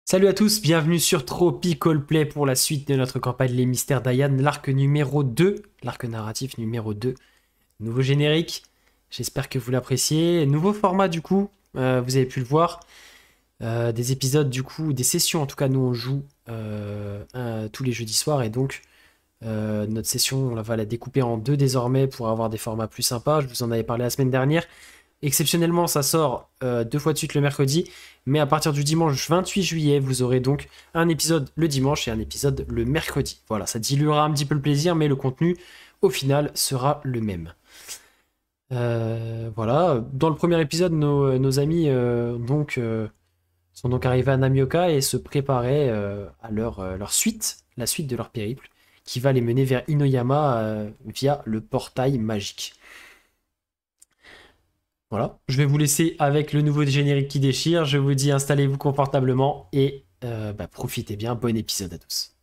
Salut à tous, bienvenue sur Tropical Play pour la suite de notre campagne Les Mystères d'Ayan, l'arc numéro 2, l'arc narratif numéro 2. Nouveau générique, j'espère que vous l'appréciez. Nouveau format du coup, vous avez pu le voir. Des épisodes du coup, des sessions en tout cas, nous on joue tous les jeudis soirs et donc notre session on va la découper en deux désormais pour avoir des formats plus sympas. Je vous en avais parlé la semaine dernière. Exceptionnellement, ça sort 2 fois de suite le mercredi, mais à partir du dimanche 28 juillet, vous aurez donc un épisode le dimanche et un épisode le mercredi. Voilà, ça diluera un petit peu le plaisir, mais le contenu, au final, sera le même. Voilà, dans le premier épisode, nos amis sont donc arrivés à Namioka et se préparaient à leur suite, la suite de leur périple, qui va les mener vers Inoyama via le portail magique. Voilà, je vais vous laisser avec le nouveau générique qui déchire. Je vous dis installez-vous confortablement et profitez bien. Bon épisode à tous.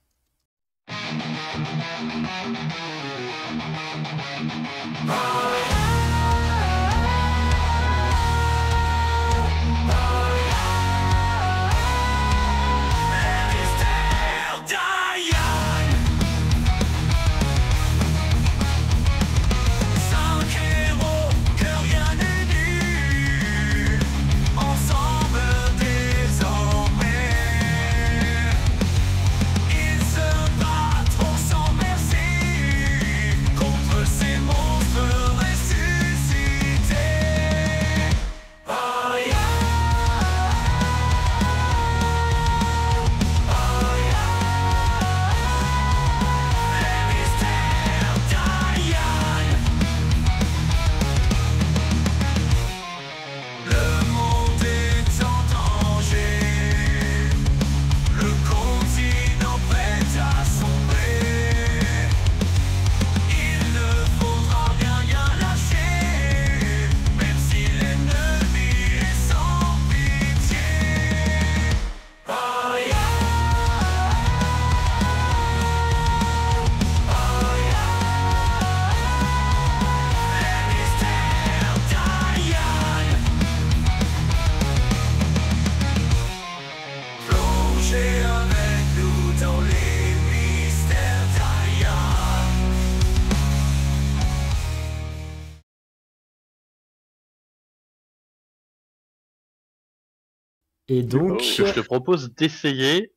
Et donc, je te propose d'essayer.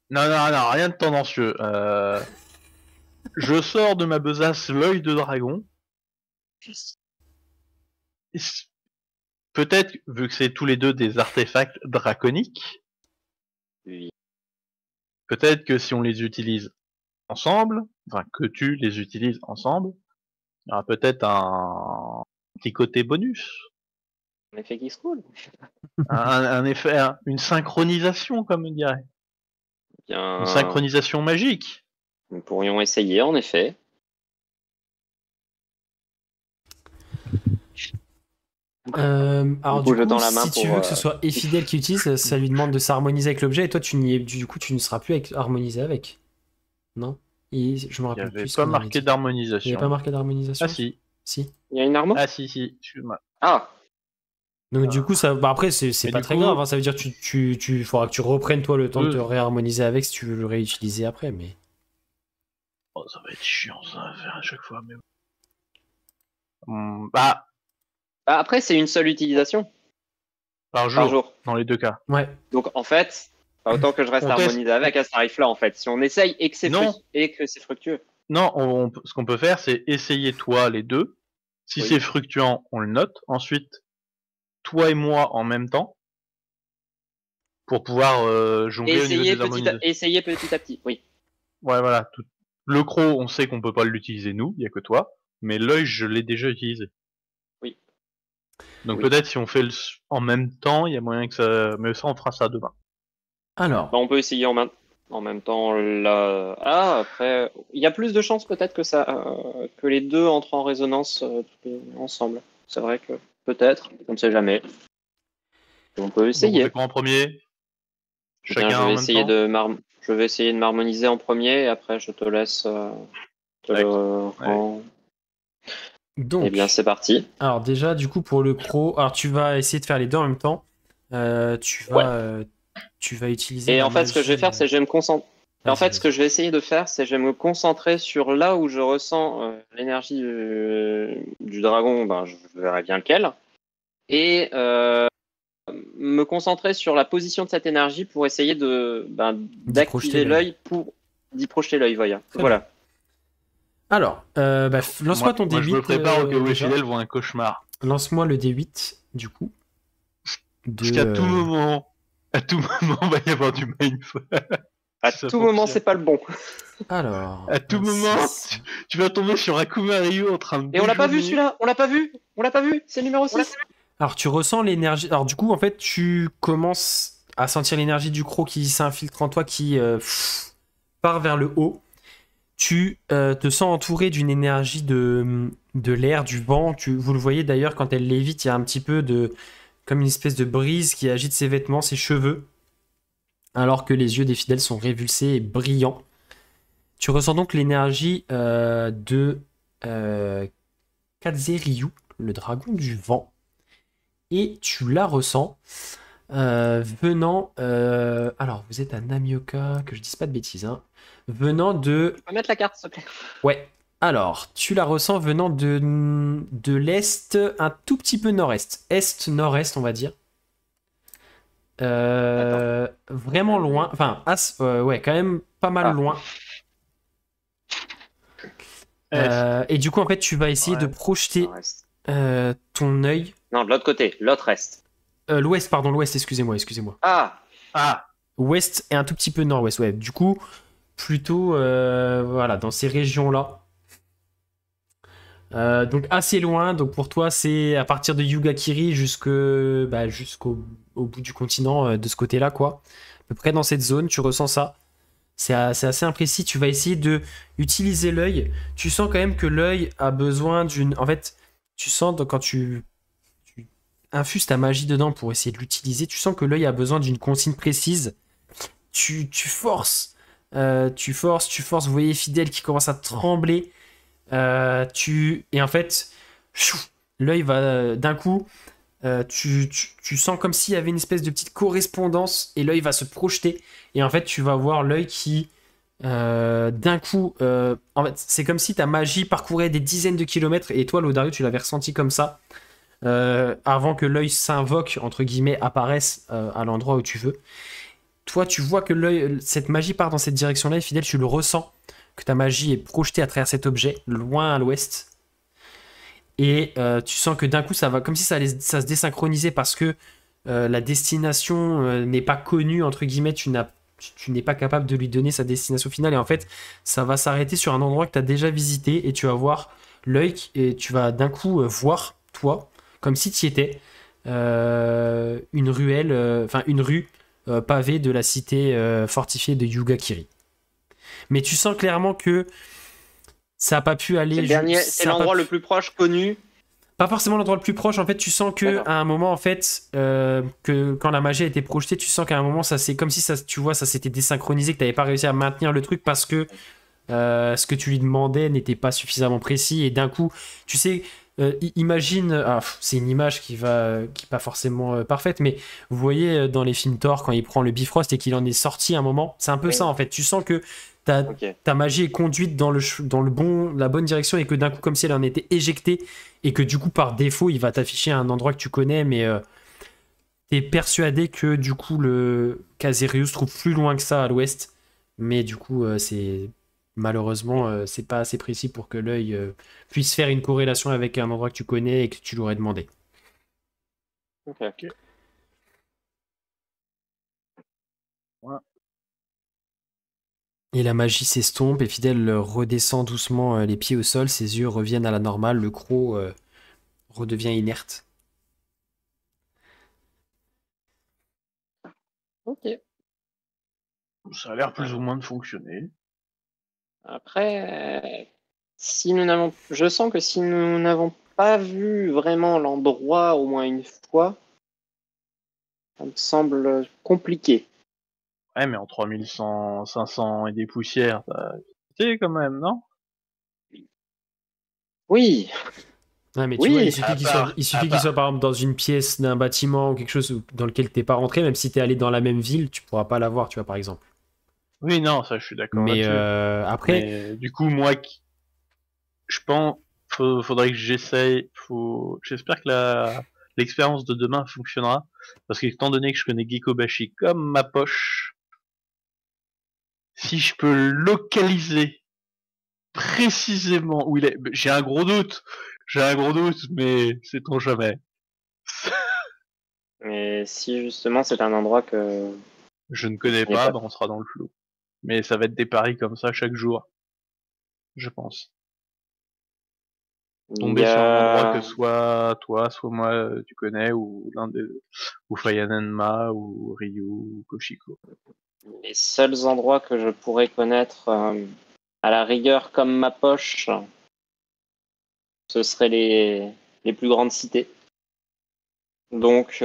Non, rien de tendancieux. Je sors de ma besace l'œil de dragon. Peut-être, vu que c'est tous les deux des artefacts draconiques, Oui. peut-être que si on les utilise ensemble, enfin que tu les utilises ensemble, il y aura peut-être un petit côté bonus. Un effet qui se roule. un effet, une synchronisation, comme on dirait. Bien, Une synchronisation magique. nous pourrions essayer, en effet. alors Du coup, du coup, la main si tu pour, veux que ce soit Effidel qui utilise, ça lui demande de s'harmoniser avec l'objet et toi, tu ne seras plus harmonisé avec. Non? Je me Il n'y rappelle avait plus ce pas qu'on avait marqué dit. Il n'y d'harmonisation. avait pas marqué d'harmonisation? Ah si. Si. Il y a une arme. Ah si, excuse-moi. Ah, Donc du coup, ça, après, c'est Mais pas du très coup- grave, hein. Ça veut dire que tu faudra que tu reprennes toi le temps de te réharmoniser avec si tu veux le réutiliser après, mais... Oh, ça va être chiant ça à faire à chaque fois, mais... Bah, Après, c'est une seule utilisation par jour, par jour. dans les deux cas. Ouais. Donc, en fait, autant que je reste On teste. harmonisé avec à ce tarif-là, en fait. Si on essaye et que c'est Non. fructueux. Non, ce qu'on peut faire, c'est essayer toi les deux. Si Oui. c'est fructuant, on le note. Ensuite, toi et moi en même temps. Pour pouvoir jongler au niveau des harmonisations. Essayer petit à petit, oui. Ouais, voilà. Le croc, on sait qu'on peut pas l'utiliser nous, il y a que toi. Mais l'œil, je l'ai déjà utilisé. Oui. Donc Oui. peut-être si on fait en même temps, il y a moyen que ça... Mais ça, on fera ça demain. Alors, Bah, on peut essayer en même temps. Là... Ah, après, il y a plus de chances peut-être que les deux entrent en résonance ensemble. C'est vrai que peut-être, on ne sait jamais. On peut Donc on essayer. fait quoi en premier? Bien, Chacun je en vais même essayer temps. je vais essayer de m'harmoniser en premier et après je te laisse te le rendre. donc... Eh bien, c'est parti. Alors déjà, du coup, pour le croc, alors tu vas essayer de faire les deux en même temps. Tu vas tu vas utiliser. Et la en fait, ce que je vais magie, faire, c'est que je vais me concentrer. En fait, vas-y. ce que je vais essayer de faire, c'est que je vais me concentrer sur là où je ressens l'énergie du dragon. Ben, je verrai bien lequel. Et me concentrer sur la position de cette énergie pour essayer D'y projeter d'activer l'œil pour d'y projeter l'œil. Voilà. Très bien. Alors, lance-moi ton Moi, D8. je me prépare au cas où les déjà. fidèles voient un cauchemar. Lance-moi le D8, du coup. Parce qu'à tout moment, il va y avoir du mindfuck. À Ça tout moment, fonctionne. c'est pas le bon. Alors. À tout moment, tu vas tomber sur Akuma Ryu en train de. Et on l'a pas vu bourgeonner. celui-là. On l'a pas vu. C'est le numéro 6. Alors, tu ressens l'énergie. Alors, du coup, en fait, tu commences à sentir l'énergie du croc qui s'infiltre en toi, qui part vers le haut. Tu te sens entouré d'une énergie de l'air, du vent. Vous le voyez d'ailleurs, quand elle lévite, il y a un petit peu de. Comme une espèce de brise qui agite ses vêtements, ses cheveux. Alors que les yeux des fidèles sont révulsés et brillants. Tu ressens donc l'énergie de Kazeryu, le dragon du vent. Et tu la ressens venant... alors, vous êtes à Namioka, que je dise pas de bêtises. Hein, venant de... On va mettre la carte, s'il te plaît. Ouais. Alors, tu la ressens venant de l'est, un tout petit peu nord-est. Est-nord-est, on va dire. Vraiment loin. Enfin, ouais, quand même pas mal loin. Et du coup, en fait, tu vas essayer de projeter ton œil. Non, de l'autre côté, l'autre est. L'ouest, pardon, l'ouest, excusez-moi. Ah. Ouest et un tout petit peu nord-ouest, ouais. Du coup, plutôt, voilà, dans ces régions-là. Donc assez loin, donc pour toi c'est à partir de Yugakiri jusqu'au bout du continent de ce côté-là, quoi. À peu près dans cette zone, tu ressens ça. C'est assez imprécis. Tu vas essayer de utiliser l'œil. Tu sens quand même que l'œil a besoin d'une. En fait, tu sens quand tu infuses ta magie dedans pour essayer de l'utiliser, tu sens que l'œil a besoin d'une consigne précise. Tu forces, tu forces. Vous voyez Fidèle qui commence à trembler. Et en fait, l'œil va d'un coup. Tu sens comme s'il y avait une espèce de petite correspondance et l'œil va se projeter et en fait tu vas voir l'œil qui d'un coup en fait c'est comme si ta magie parcourait des dizaines de kilomètres et toi Lodario tu l'avais ressenti comme ça avant que l'œil s'invoque entre guillemets apparaisse à l'endroit où tu veux. Toi tu vois que l'œil, cette magie part dans cette direction là et Fidèle tu le ressens que ta magie est projetée à travers cet objet loin à l'ouest. Et tu sens que d'un coup, ça va comme si ça se désynchronisait parce que la destination n'est pas connue, entre guillemets, tu n'es pas capable de lui donner sa destination finale. Et en fait, ça va s'arrêter sur un endroit que tu as déjà visité et tu vas voir l'œil et tu vas d'un coup voir, toi, comme si tu y étais, une ruelle, une rue pavée de la cité fortifiée de Yugakiri. Mais tu sens clairement que ça n'a pas pu aller. C'est l'endroit le plus proche connu. Pas forcément l'endroit le plus proche. En fait, tu sens que à un moment, en fait, que quand la magie a été projetée, tu sens qu'à un moment, ça c'est comme si ça, tu vois, ça s'était désynchronisé, que t'avais pas réussi à maintenir le truc parce que ce que tu lui demandais n'était pas suffisamment précis. Et d'un coup, tu sais, imagine, c'est une image qui est pas forcément parfaite, mais vous voyez dans les films Thor quand il prend le Bifrost et qu'il en est sorti un moment, c'est un peu ça en fait. Tu sens que ta magie est conduite dans la bonne direction et que d'un coup, comme si elle en était éjectée et que du coup, par défaut, il va t'afficher un endroit que tu connais, mais t'es persuadé que du coup, le Kazeryu se trouve plus loin que ça à l'ouest. Mais du coup, malheureusement, c'est pas assez précis pour que l'œil puisse faire une corrélation avec un endroit que tu connais et que tu l'aurais demandé. Ok. Ouais. Et la magie s'estompe et Fidèle redescend doucement les pieds au sol, ses yeux reviennent à la normale, le croc redevient inerte. Ok. Ça a l'air plus ou moins de fonctionner. Après, je sens que si nous n'avons pas vu vraiment l'endroit au moins une fois, ça me semble compliqué. Ouais, mais en 500 et des poussières, t'as visité quand même, non? Oui. Ouais, mais tu Oui, vois, il suffit qu'il à part- soit par exemple dans une pièce d'un bâtiment ou quelque chose dans lequel t'es pas rentré, même si t'es allé dans la même ville, tu pourras pas l'avoir, tu vois, par exemple. Oui, non, ça, je suis d'accord Mais là-dessus. après, Mais du coup, moi, je pense, faudrait que j'essaye. J'espère que l'expérience de demain fonctionnera, parce qu'étant donné que je connais Gekobashi comme ma poche, si je peux localiser précisément où il est, j'ai un gros doute, mais sait-on jamais. mais si justement c'est un endroit que Je ne je connais connais pas, pas. bah on sera dans le flou. Mais ça va être des paris comme ça chaque jour, je pense. Il y Tomber sur un endroit que a soit toi, soit moi, tu connais, ou ou Fayanenma, ou Ryu, ou Koshiko. les seuls endroits que je pourrais connaître à la rigueur comme ma poche, ce seraient les plus grandes cités. Donc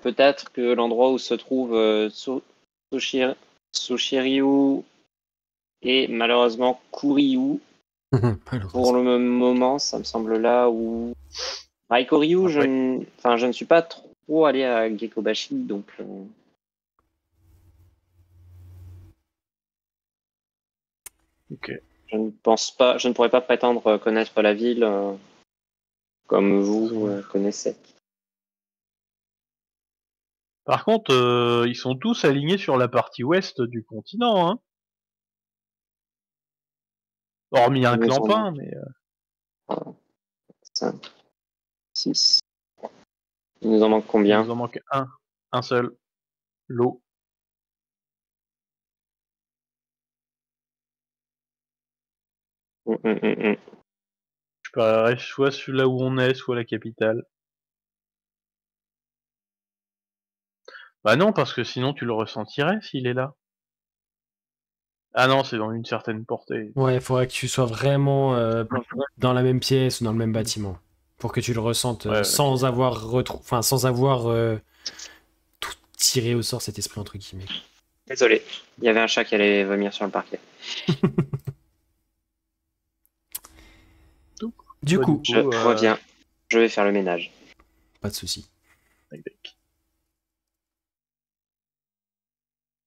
peut-être que l'endroit où se trouve Sushiryu et malheureusement Kuryu, pour malheureusement. le moment, ça me semble là où Raikoryu, Après, je ne suis pas trop allé à Gekobashi, donc ok. je ne pourrais pas prétendre connaître la ville comme vous Ouais. connaissez. Par contre, ils sont tous alignés sur la partie ouest du continent, hein. Hormis un Il nous en clampin, manque mais 5, 6. Il nous en manque il combien? nous en manque un seul, l'eau. Hum, hum, hum, hum. Je parie soit celui-là où on est, soit la capitale. Bah non, parce que sinon tu le ressentirais s'il est là. Ah non, c'est dans une certaine portée. Ouais, il faudrait que tu sois vraiment dans la même pièce ou dans le même bâtiment pour que tu le ressentes Ouais, ok. sans avoir tout tiré au sort cet esprit entre guillemets. Désolé, il y avait un chat qui allait vomir sur le parquet. Du Bah, coup, Je reviens, je vais faire le ménage. pas de souci. tac, tac.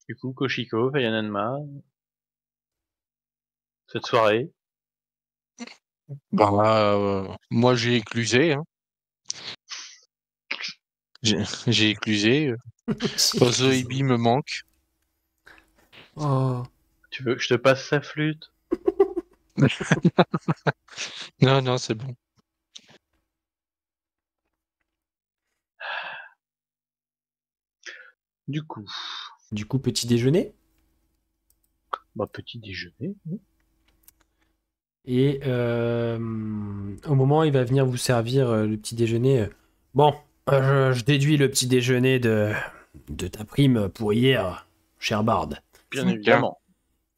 Du coup, Koshiko, Fayanenma, cette soirée. Bah, moi j'ai éclusé, hein. J'ai éclusé. Ozoibi me manque. Oh. Tu veux que je te passe sa flûte? Non, non, c'est bon. Du coup, Du coup, petit déjeuner. bah petit déjeuner. Et au moment où il va venir vous servir le petit déjeuner, bon, je déduis le petit déjeuner de ta prime pour hier, cher Bard. Bien Tiens. évidemment.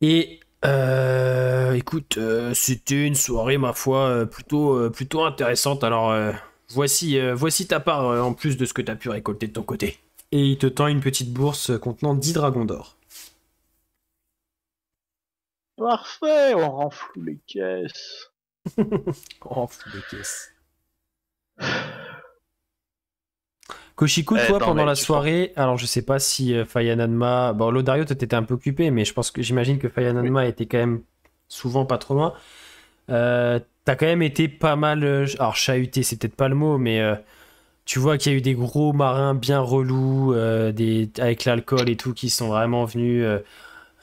Et écoute, c'était une soirée, ma foi, plutôt intéressante. Alors, voici ta part en plus de ce que tu as pu récolter de ton côté. Et il te tend une petite bourse contenant 10 dragons d'or. Parfait, on renfloue les caisses. Oh, fou de caisse. Koshiko, toi, Attends, pendant mais la tu soirée, alors je sais pas si Fayananma. Bon, Lodario, toi, t'étais un peu occupé, mais j'imagine que Fayananma était quand même souvent pas trop loin. T'as quand même été pas mal. Alors, chahuté, c'est peut-être pas le mot, mais tu vois qu'il y a eu des gros marins bien relous, avec l'alcool et tout, qui sont vraiment venus.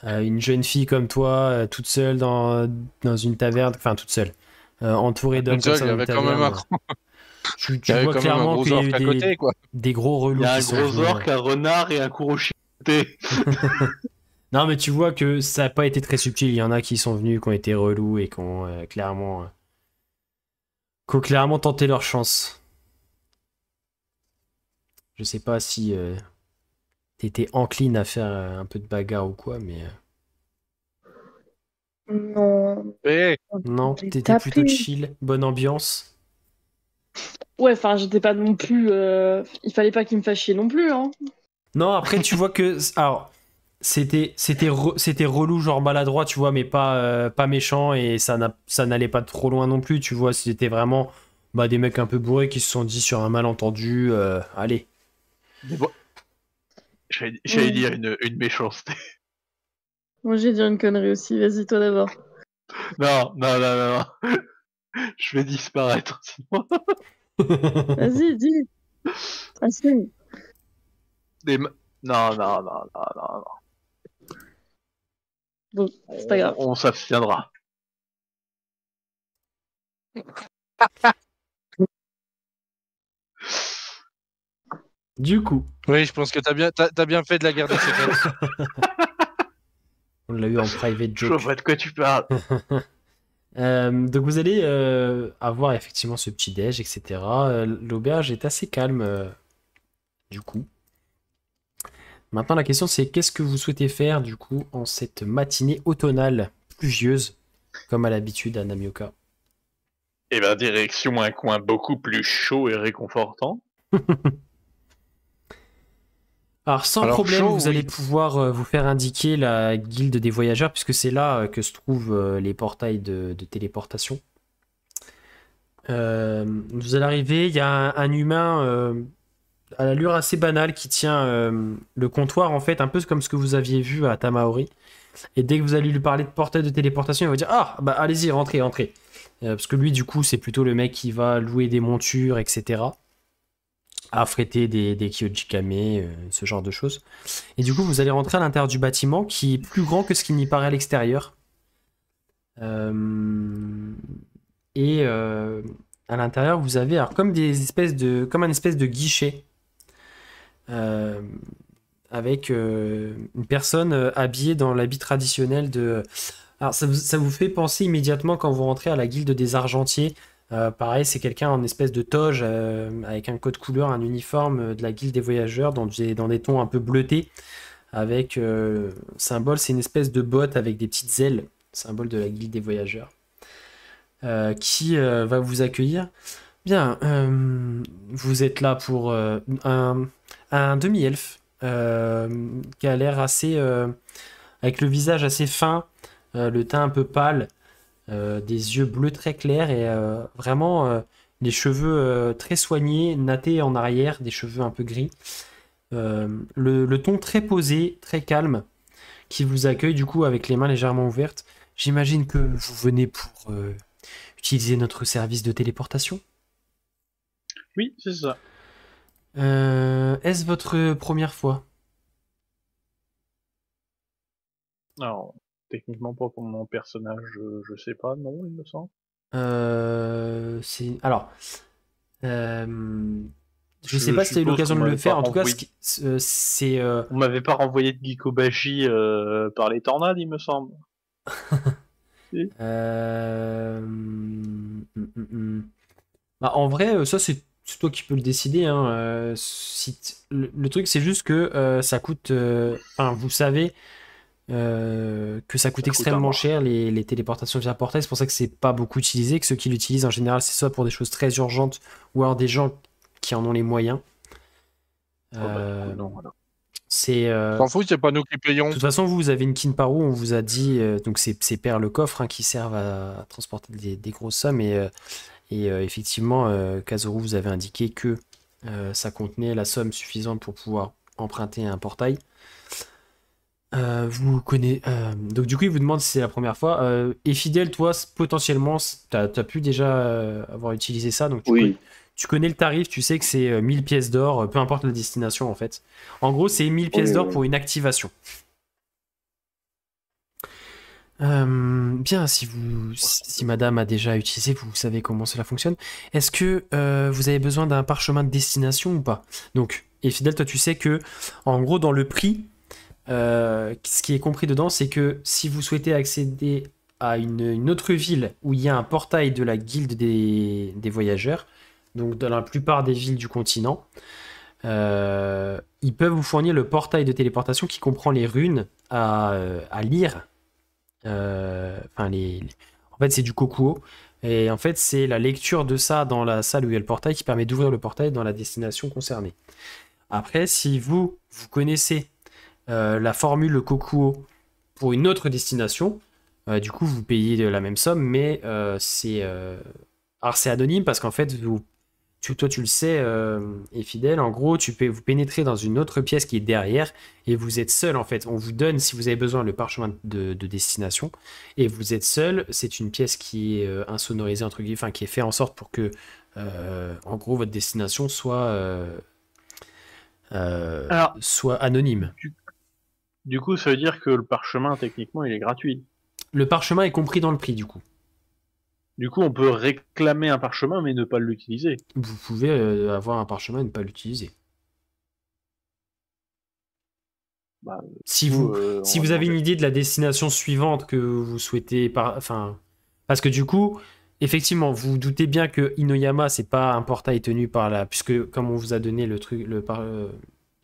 Une jeune fille comme toi, toute seule dans une taverne, enfin toute seule, entourée d'hommes Une comme seule, ça il y dans une avait quand même taverne. Tu il y avait vois quand même un clairement gros qu'il y a orque eu à côté, quoi. des gros Il y relous a un qui sont gros venus. orque, un renard et un Kuroshi. Non, mais tu vois que ça n'a pas été très subtil. Il y en a qui sont venus, qui ont été relous et qui ont clairement tenté leur chance. Je sais pas si t'étais encline à faire un peu de bagarre ou quoi, mais Non, Eh, non, j'ai t'étais plutôt tapé. chill, bonne ambiance. Ouais, enfin, j'étais pas non plus. Il fallait pas qu'il me fasse chier non plus, hein. Non, après tu vois que alors c'était relou genre maladroit, tu vois, mais pas méchant et ça n'allait pas trop loin non plus, tu vois, c'était vraiment Bah, des mecs un peu bourrés qui se sont dit sur un malentendu, allez. Mais bon, j'allais dire une méchanceté. Moi, j'ai dit une connerie aussi. Vas-y, toi d'abord. Non, non, non, non, non. Je vais disparaître, sinon. Vas-y, dis. Assume. Non, non, non, non, non, non. Bon, c'est pas grave. On s'abstiendra. Du coup, Oui, je pense que t'as bien fait de la garder secrète. on l'a eu en private Je vois joke. pas de quoi tu parles. Donc vous allez avoir effectivement ce petit déj, etc. L'auberge est assez calme, du coup. Maintenant, la question c'est qu'est-ce que vous souhaitez faire, du coup, en cette matinée automnale pluvieuse, comme à l'habitude à Namioka? Eh ben, direction un coin beaucoup plus chaud et réconfortant. Alors, sans Alors, problème, chaud, vous allez oui. pouvoir vous faire indiquer la guilde des voyageurs, puisque c'est là que se trouvent les portails de téléportation. Vous allez arriver, il y a un humain à l'allure assez banale qui tient le comptoir, en fait, un peu comme ce que vous aviez vu à Tamaori. Et dès que vous allez lui parler de portail de téléportation, il va dire ah, bah allez-y, rentrez, rentrez. Parce que lui, du coup, c'est plutôt le mec qui va louer des montures, etc. Affréter des Kyojikame, ce genre de choses. Et du coup, vous allez rentrer à l'intérieur du bâtiment qui est plus grand que ce qu'il n'y paraît à l'extérieur. Et à l'intérieur, vous avez alors, comme un espèce de guichet euh, avec une personne habillée dans l'habit traditionnel de. Alors, ça vous fait penser immédiatement quand vous rentrez à la guilde des argentiers. Pareil, c'est quelqu'un en espèce de toge avec un code couleur, un uniforme de la guilde des voyageurs dans des tons un peu bleutés. Avec symbole, c'est une espèce de botte avec des petites ailes, symbole de la guilde des voyageurs, qui va vous accueillir. Bien, vous êtes là pour un demi-elfe qui a l'air assez. Avec le visage assez fin, le teint un peu pâle, des yeux bleus très clairs et vraiment les cheveux très soignés, nattés en arrière, des cheveux un peu gris. Le ton très posé, très calme, qui vous accueille du coup avec les mains légèrement ouvertes. J'imagine que vous venez pour utiliser notre service de téléportation. Oui, c'est ça. Est-ce votre première fois? Alors, techniquement pas pour mon personnage, je sais pas, non, il me semble. Alors, je sais pas si tu as eu suppose l'occasion qu'on de le m'avait faire. pas En tout cas, renvoyé- c'est On m'avait pas renvoyé de Gikobashi par les tornades, il me semble. Si. Bah, en vrai, ça c'est toi qui peux le décider, hein. Le truc c'est juste que ça coûte. Enfin, vous savez que ça coûte Ça coûte un extrêmement bras. cher les téléportations via portail. C'est pour ça que c'est pas beaucoup utilisé. Que ceux qui l'utilisent en général, c'est soit pour des choses très urgentes ou alors des gens qui en ont les moyens. Oh, bah, Euh, du coup, non, alors. c'est S'en fout, c'est pas nous qui de payons. toute façon, vous avez une Kinparu, on vous a dit, donc c'est pairs le coffre hein, qui servent à transporter des grosses sommes. Et effectivement, Kazoru vous avait indiqué que ça contenait la somme suffisante pour pouvoir emprunter un portail. Vous connaissez. Donc, du coup, il vous demande si c'est la première fois. Et Fidèle, toi, potentiellement, t'as pu déjà avoir utilisé ça. Donc, Oui. tu connais le tarif, tu sais que c'est 1000 pièces d'or, peu importe la destination en fait. En gros, c'est 1000 pièces Oui, d'or oui. pour une activation. Bien, si madame a déjà utilisé, vous savez comment cela fonctionne. Est-ce que vous avez besoin d'un parchemin de destination ou pas? Donc, et Fidèle, toi, tu sais que, en gros, dans le prix, ce qui est compris dedans, c'est que si vous souhaitez accéder à une autre ville où il y a un portail de la guilde des voyageurs, donc dans la plupart des villes du continent, ils peuvent vous fournir le portail de téléportation qui comprend les runes à lire. Enfin, en fait, c'est du Kokuo. Et en fait, c'est la lecture de ça dans la salle où il y a le portail qui permet d'ouvrir le portail dans la destination concernée. Après, si vous connaissez la formule Kokuo pour une autre destination, du coup, vous payez la même somme, mais c'est Alors c'est anonyme parce qu'en fait, toi tu le sais, et fidèle, en gros, vous pénétrez dans une autre pièce qui est derrière et vous êtes seul en fait. On vous donne, si vous avez besoin, le parchemin de destination et vous êtes seul. C'est une pièce qui est insonorisée, entre guillemets, enfin qui est fait en sorte pour que, en gros, votre destination Alors, soit anonyme. du coup, ça veut dire que le parchemin, techniquement, il est gratuit. Le parchemin est compris dans le prix du coup. Du coup, on peut réclamer un parchemin, mais ne pas l'utiliser. Vous pouvez avoir un parchemin et ne pas l'utiliser. Bah, Si du coup, vous, on si va vous avez une demander. idée de la destination suivante que vous souhaitez, enfin, parce que du coup, effectivement, vous doutez bien que Inoyama, c'est pas un portail tenu par la, puisque comme on vous a donné le truc,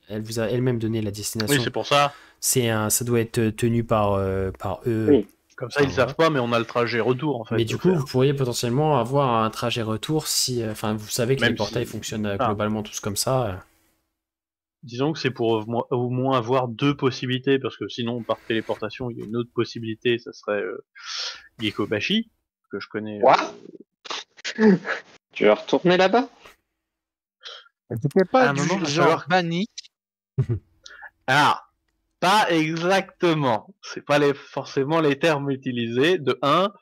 elle vous a elle-même donné la Oui, destination. c'est pour ça. Ça doit être tenu par eux. Oui. Comme ça, ils savent pas, mais on a le trajet retour, en fait. Mais du de coup, faire. vous pourriez potentiellement avoir un trajet retour si, enfin, vous savez que Même les portails si- fonctionnent Ah. globalement tous comme ça. Disons que c'est pour au moins avoir deux possibilités, parce que sinon, par téléportation, il y a une autre possibilité, ça serait Gekobashi, que je connais. Quoi Tu veux retourner là-bas? C'était pas À un du moment, va genre falloir- banni. Ah, pas exactement. C'est pas forcément les termes utilisés. De un,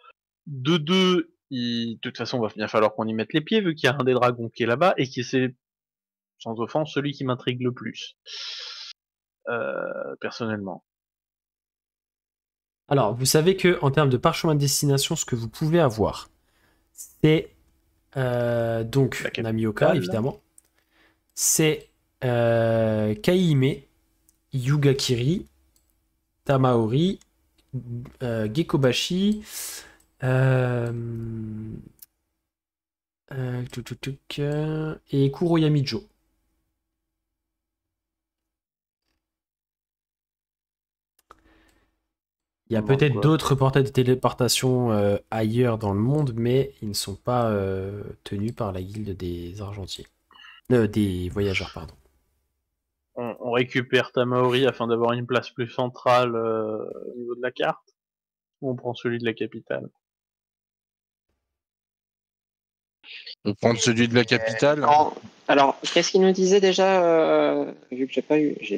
de deux, de toute façon, va bien falloir qu'on y mette les pieds, vu qu'il y a un des dragons qui est là-bas, et qui c'est, sans offense, celui qui m'intrigue le plus. Personnellement. Alors, vous savez que en termes de parchemin de destination, ce que vous pouvez avoir, c'est donc La capitale. Namioka, évidemment. C'est Kaihime, Yugakiri, Tamaori, Gekobashi, et Kuroyamijo. Il y a Comment peut-être quoi d'autres portails de téléportation ailleurs dans le monde, mais ils ne sont pas tenus par la guilde des argentiers. Des voyageurs, pardon. On récupère Tamaori afin d'avoir une place plus centrale au niveau de la carte, ou on prend celui de la capitale? On prend celui de la capitale. Alors, qu'est-ce qu'il nous disait déjà vu que j'ai pas eu je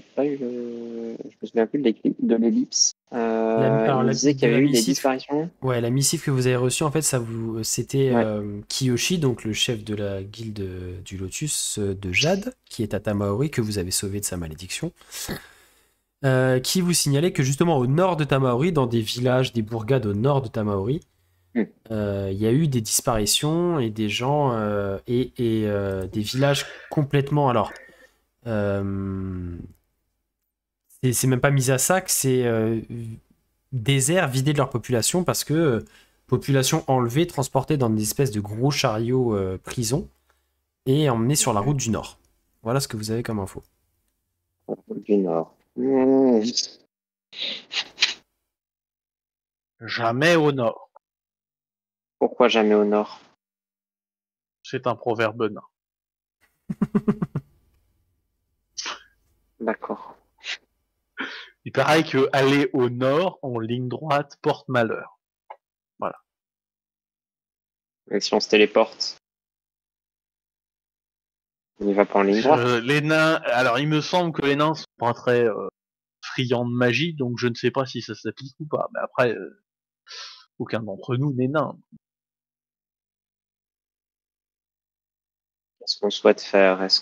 me souviens plus de l'ellipse. Il nous disait qu'il y avait eu des disparitions. Ouais, la missive que vous avez reçue, en fait, c'était Ouais. Kiyoshi, donc le chef de la guilde du Lotus de Jade, qui est à Tamaori, que vous avez sauvé de sa malédiction, qui vous signalait que justement au nord de Tamaori, dans des villages, des bourgades au nord de Tamaori, il y a eu des disparitions et des gens et des villages complètement. Alors, c'est même pas mis à sac, c'est désert, vidé de leur population parce que population enlevée, transportée dans des espèces de gros chariots prison et emmenée sur la route du Nord. Voilà ce que vous avez comme info. Du Nord. Jamais au nord. Pourquoi jamais au Nord? C'est un proverbe nain. D'accord. Il paraît que aller au nord en ligne droite porte malheur. Et si on se téléporte, on n'y va pas en ligne droite. Les nains, alors il me semble que les nains sont pas très friands de magie, donc je ne sais pas si ça s'applique ou pas. Mais après, aucun d'entre nous n'est nain. Qu'est-ce qu'on souhaite faire? Est-ce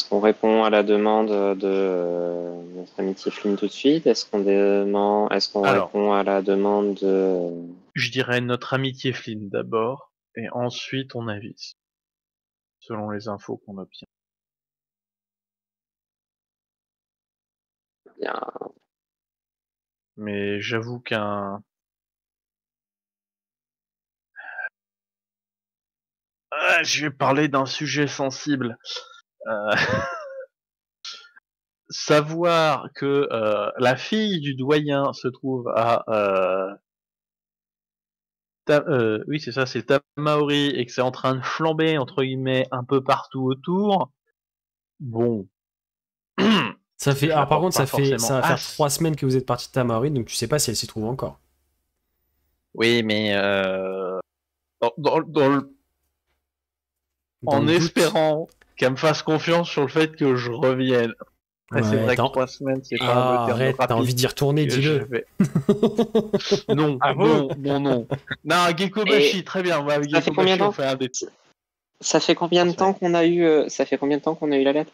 qu'on répond à la demande de notre amitié Flynn tout de suite? Est-ce qu'on Alors. répond à la demande de... Je dirais notre amitié Flynn d'abord, et ensuite on avise, selon les infos qu'on obtient. Bien, Mais j'avoue je vais parler d'un sujet sensible. Savoir que la fille du doyen se trouve à oui c'est ça, c'est Tamaori, et que c'est en train de flamber entre guillemets un peu partout autour. Bon. Ça fait, Je alors par l'apporte contre, ça pas va forcément faire as. 3 semaines que vous êtes parti de Tamaori, donc tu sais pas si elle s'y trouve encore. Oui, mais Dans en le doute. espérant qu'elle me fasse confiance sur le fait que je revienne. Après, c'est Ouais, vrai que attends. 3 semaines, c'est pas Ah, le terme arrête, t'as rapide envie d'y retourner, que dis-le. j'avais. Non, Ah bon non. Non, Gekobashi, très bien. On va avec ça fait combien Gekobashi, de on temps fait un des... Ça fait combien de temps qu'on a eu la lettre?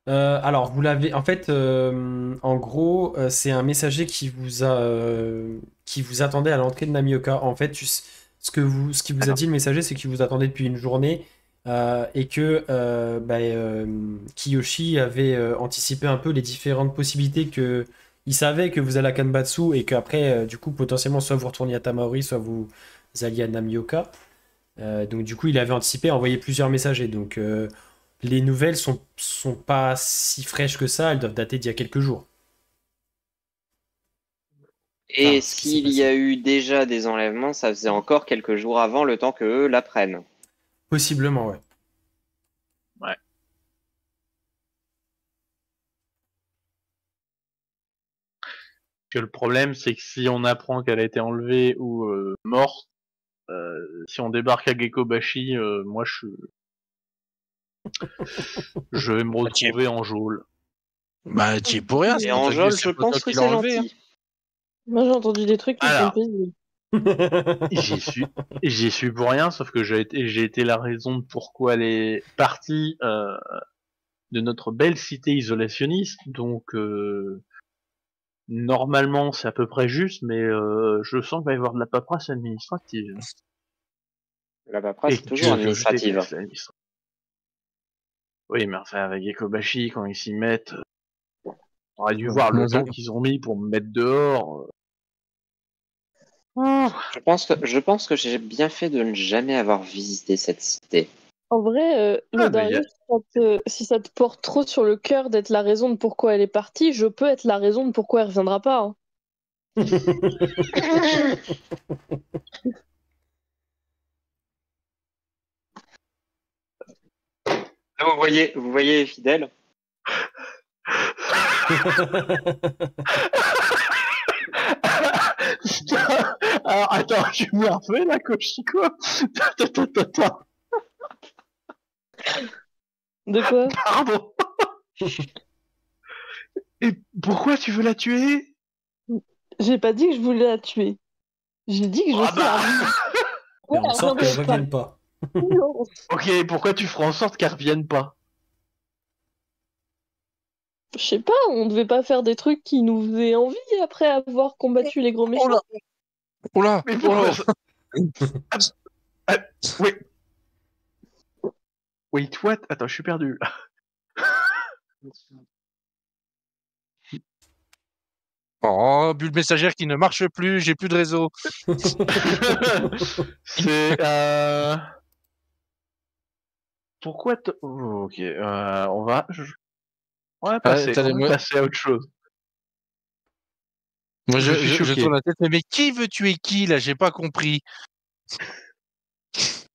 Alors, vous l'avez. En fait, en gros, c'est un messager qui vous attendait à l'entrée de Namioka. En fait, ce qui vous a dit le messager, c'est qu'il vous attendait depuis une journée et que Kiyoshi avait anticipé un peu les différentes possibilités que il savait que vous allez à Kanbatsu et qu'après, du coup, potentiellement, soit vous retourniez à Tamaori, soit vous alliez à Namioka. Donc, du coup, il avait anticipé, envoyé plusieurs messagers. Donc, les nouvelles sont pas si fraîches que ça, elles doivent dater d'il y a quelques jours. Et ce qui s'est s'il y a passé. eu déjà des enlèvements, ça faisait encore quelques jours avant le temps qu'eux l'apprennent. Possiblement, ouais. Que le problème, c'est que si on apprend qu'elle a été enlevée ou morte, si on débarque à Gekobashi, moi, je vais me retrouver en geôle. Bah, tu es pour rien, c'est Et pour en ça que Jol, c'est je pas toi pense que qui l'as c'est enlevé. gentil. Moi, j'ai entendu des trucs qui me font Alors. plaisir. J'y suis pour rien, sauf que j'ai été la raison de pourquoi elle est partie de notre belle cité isolationniste. Donc normalement c'est à peu près juste, mais je sens qu'il va y avoir de la paperasse administrative. La paperasse, Et c'est toujours que je administrative. déteste l'administratif. Oui, mais enfin avec Ekobashi, quand ils s'y mettent, on aurait dû voir le temps qu'ils ont mis pour me mettre dehors. Je pense que j'ai bien fait de ne jamais avoir visité cette cité. En vrai, Ah, mais Darius, si ça te porte trop sur le cœur d'être la raison de pourquoi elle est partie, je peux être la raison de pourquoi elle reviendra pas. Hein. Vous voyez, fidèle. Alors attends, je me refais la Koshiko. Attends. De quoi? Pardon. Et pourquoi tu veux la tuer? J'ai pas dit que je voulais la tuer. J'ai dit que je Ah ferais bah. Faire en sorte qu'elle reviendrait revienne pas. Non. Ok, pourquoi tu feras en sorte qu'elle revienne pas? Je sais pas, on devait pas faire des trucs qui nous faisaient envie après avoir combattu les gros méchants. Oh là Oh là Mais Oh pourquoi là ça... Wait. Wait, what? Attends, je suis perdu. Oh, bulle messagère qui ne marche plus, j'ai plus de réseau. C'est pourquoi oh, ok, on va passer à autre chose. Moi, Je suis je choqué. tourne la tête, mais qui veut tuer qui, là? J'ai pas compris. Je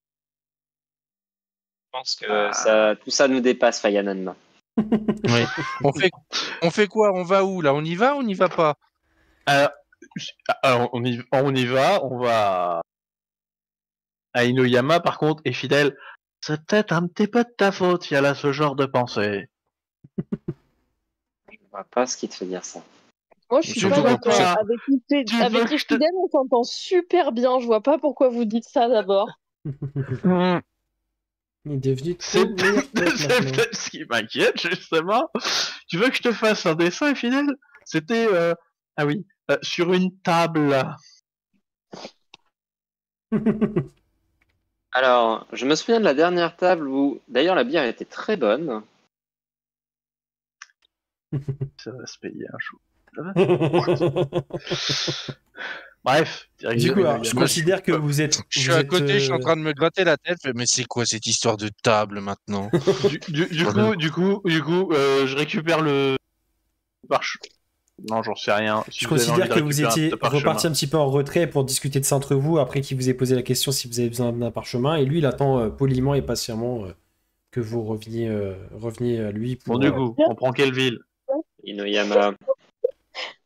pense que tout ça nous dépasse, Fayanan. Oui. On fait quoi? On va où, là? On y va ou on n'y va pas? Alors, on y va, on va à Inoyama, par contre, et fidèle, c'est peut-être un petit peu de ta faute, il y a là ce genre de pensée. Je vois pas ce qui te fait dire ça. Moi, je suis Surtout pas quand d'accord. ça- Avec Tu veux que je te- Fidèle, on s'entend super bien. Je vois pas pourquoi vous dites ça d'abord. Il est devenu C'est trop meilleur pote maintenant. peut-être ce qui m'inquiète, justement. Tu veux que je te fasse un dessin, fidèle? C'était, ah oui, sur une table. Alors, je me souviens de la dernière table où, d'ailleurs, la bière était très bonne. Ça va se payer un show. Bref. Du coup, alors, je considère que vous êtes. Je suis à côté, je suis en train de me gratter la tête, mais c'est quoi cette histoire de table maintenant? Du coup, je récupère le parchemin. Non, j'en sais rien. Si Je vous avez considère envie de que vous récupérer étiez un parchemin. reparti un petit peu en retrait pour discuter de ça entre vous, après qu'il vous ait posé la question si vous avez besoin d'un parchemin, et lui, il attend poliment et patiemment que vous reveniez à lui pour... Bon, du coup, on prend quelle ville? Inoyama.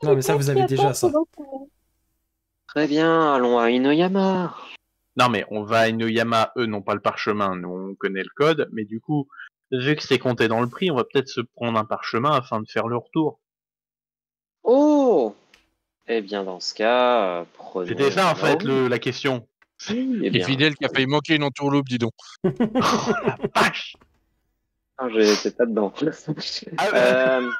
Non, mais ça, vous avez déjà ça. Très bien, allons à Inoyama. Non, mais on va à Inuyama, eux n'ont pas le parchemin, nous on connaît le code, mais du coup, vu que c'est compté dans le prix, on va peut-être se prendre un parchemin afin de faire le retour. Oh! Eh bien, dans ce cas, prenons. C'était ça en fait Tamaori. la question. Eh Et bien, Fidèle qui a failli manquer une entourloupe, dis donc. La vache. j'étais pas dedans. Ah, Euh,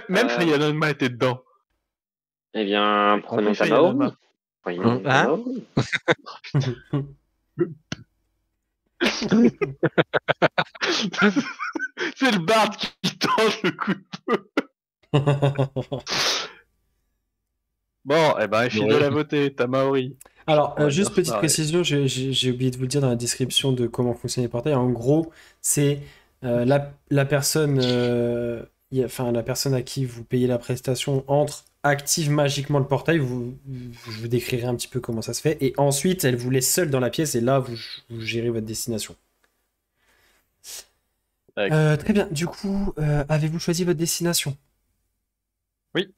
Même Sayanama était dedans. eh bien, prenons Compris, Tamaori. Sayanama. Prenons Hein Tamaori. C'est le bard qui tente le coup. Bon, eh ben, Fidèle Ouais. a voté, Tamaori. Alors, On va juste bien se petite marrer. précision, j'ai oublié de vous le dire dans la description de comment fonctionnent les portails. En gros, c'est la personne, enfin, la personne à qui vous payez la prestation entre, active magiquement le portail. Je vous décrirai un petit peu comment ça se fait. Et ensuite, elle vous laisse seule dans la pièce et là, vous gérez votre destination. Très bien. Du coup, avez-vous choisi votre destination? Oui.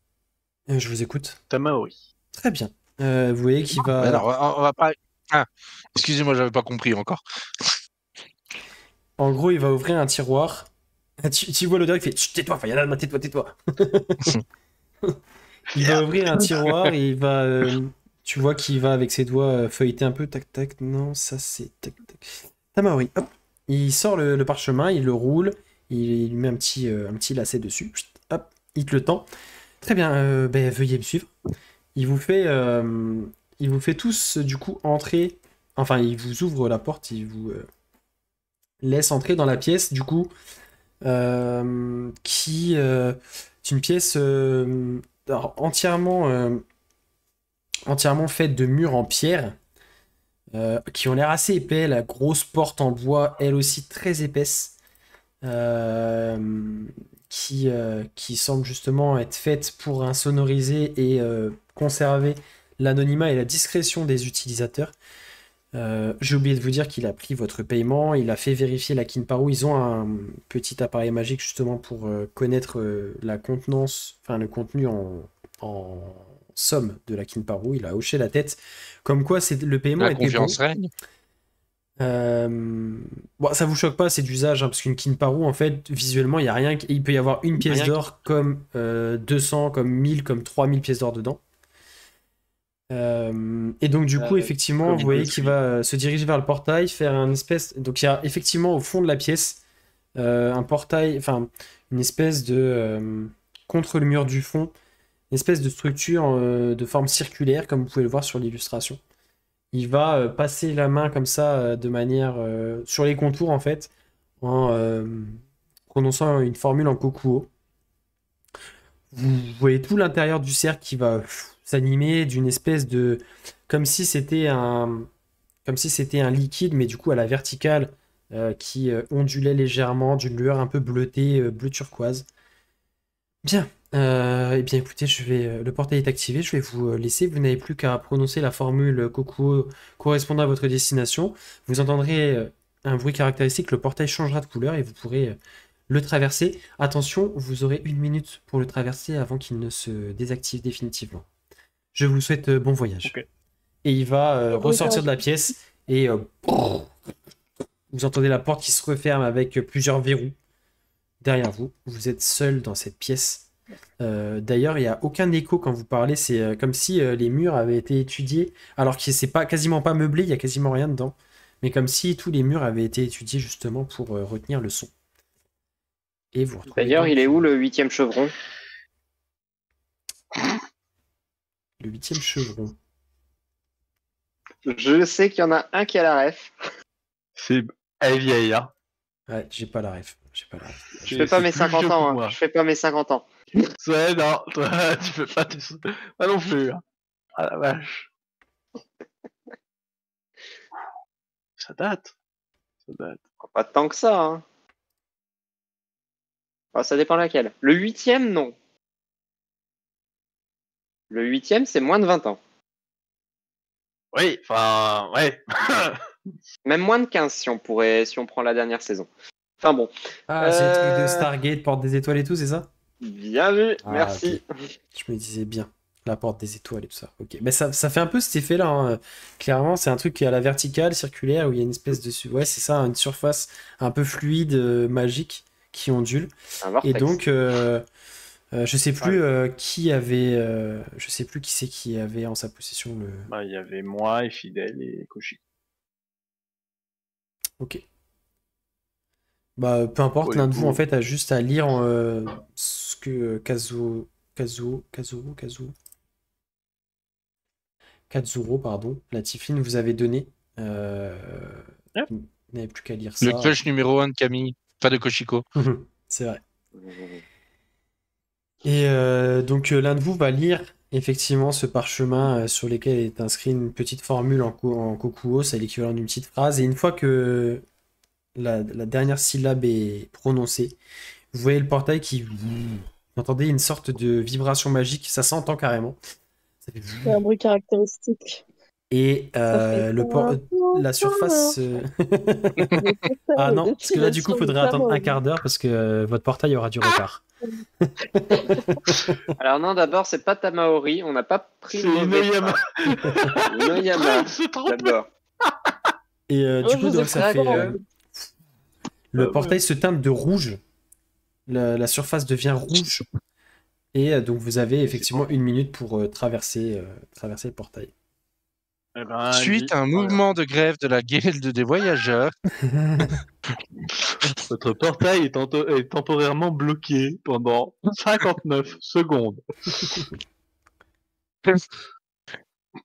Je vous écoute. Tamaori. Très bien. Vous voyez qu'il va. Alors, on va pas. Ah, excusez-moi, j'avais pas compris encore. En gros, il va ouvrir un tiroir. Tu vois l'odeur, il fait Chut, tais-toi, Fayana, tais-toi. Il va ouvrir un tiroir et il va. Tu vois qu'il va avec ses doigts feuilleter un peu. Tac, tac. Non, ça c'est. Tac, tac. Tamaori, hop. Il sort le parchemin, il le roule. Il met un petit lacet dessus. Chut, hop, il te le tend. Très bien, veuillez me suivre. Il vous fait tous, du coup, entrer. Enfin, il vous ouvre la porte, il vous laisse entrer dans la pièce, du coup, qui est une pièce alors, entièrement faite de murs en pierre, qui ont l'air assez épais, la grosse porte en bois, elle aussi très épaisse, qui semble justement être faite pour insonoriser et conserver l'anonymat et la discrétion des utilisateurs. J'ai oublié de vous dire qu'il a pris votre paiement, il a fait vérifier la Kinparu. Ils ont un petit appareil magique justement pour connaître la contenance, enfin le contenu en somme de la Kinparu. Il a hoché la tête, comme quoi le paiement La était bon. confiance règne. Bon, ça vous choque pas, c'est d'usage, hein, parce qu'une Kinparu, en fait, visuellement, il y a rien. Il peut y avoir une pièce d'or comme 200, comme 1000, comme 3000 pièces d'or dedans. Et donc du coup effectivement comme vous voyez il qu'il peut va se diriger vers le portail, faire un espèce, donc il y a effectivement au fond de la pièce un portail, enfin une espèce de contre le mur du fond, une espèce de structure de forme circulaire comme vous pouvez le voir sur l'illustration. Il va passer la main comme ça de manière sur les contours en fait en prononçant une formule en kokuo. Vous voyez tout l'intérieur du cercle qui va s'animer d'une espèce de comme si c'était un liquide mais du coup à la verticale qui ondulait légèrement d'une lueur un peu bleutée, bleu turquoise. Bien. Eh bien écoutez, le portail est activé, je vais vous laisser. Vous n'avez plus qu'à prononcer la formule Kokuo correspondant à votre destination. Vous entendrez un bruit caractéristique, le portail changera de couleur et vous pourrez le traverser. Attention, vous aurez 1 minute pour le traverser avant qu'il ne se désactive définitivement. Je vous souhaite bon voyage. Ok. Et il va Bon ressortir de voyage. la pièce et vous entendez la porte qui se referme avec plusieurs verrous derrière vous. Vous êtes seul dans cette pièce. D'ailleurs, il n'y a aucun écho quand vous parlez. C'est comme si les murs avaient été étudiés, alors que c'est pas quasiment pas meublé, il n'y a quasiment rien dedans. Mais comme si tous les murs avaient été étudiés justement pour retenir le son. Et vous retrouvez D'ailleurs, donc il est où le 8e chevron? le 8e chevron. Je sais qu'il y en a un qui a la ref. Elle est vieille, hein. Ouais, j'ai pas la ref. Je fais pas C'est mes plus 50 vieux ans. que Hein. moi. Je fais pas mes 50 ans. Ouais, non, toi, tu fais pas tes... Pas non plus, hein. Ah la vache. Ça date. Pas tant que ça. Hein. Ah, ça dépend laquelle. Le 8e, non. Le 8e, c'est moins de 20 ans. Oui, enfin, ouais. Même moins de 15 si on prend la dernière saison. Enfin bon. Ah, c'est le truc de Stargate, Porte des Étoiles et tout, c'est ça? Bien vu, Ah, merci. ok. Je me disais bien. La porte des étoiles et tout ça. Ok. Mais ça fait un peu cet effet-là, hein. Clairement, c'est un truc qui est à la verticale, circulaire, où il y a une espèce de... Ouais, c'est ça, une surface un peu fluide, magique, qui ondule. Un Et vortex. donc, je sais plus qui avait... je sais plus qui c'est qui avait en sa possession le... Bah, il y avait moi et Fidèle et Koshi. Ok. Bah, peu importe, Ouais, l'un de vous, en vous- fait, a juste à lire ce que Katsuro, pardon, la Tiflin vous avait donné. Euh... Yep. Vous n'avez plus qu'à lire Le ça. crush numéro 1 de Camille. Pas de Koshiko. C'est vrai. Et donc l'un de vous va lire effectivement ce parchemin sur lequel est inscrit une petite formule en kokuo, c'est l'équivalent d'une petite phrase. Et une fois que la dernière syllabe est prononcée, vous voyez le portail qui... Vous entendez une sorte de vibration magique, ça s'entend carrément. Ça fait... C'est un bruit caractéristique. Et Ça fait la surface... Ah non, parce que là du coup il faudrait attendre un quart d'heure parce que votre portail aura du retard. Alors non, d'abord, c'est pas Tamaori, on n'a pas pris C'est le mauvais Inuyama. train. Inuyama, C'est trop d'abord. Et Moi, du je coup vous ai donc ça fait fait... peur, en fait. le portail se teinte de rouge. La surface devient rouge. Et donc vous avez effectivement une minute pour traverser le portail. Eh ben, Suite à un mouvement de grève de la guilde des voyageurs, votre portail est temporairement bloqué pendant 59 secondes.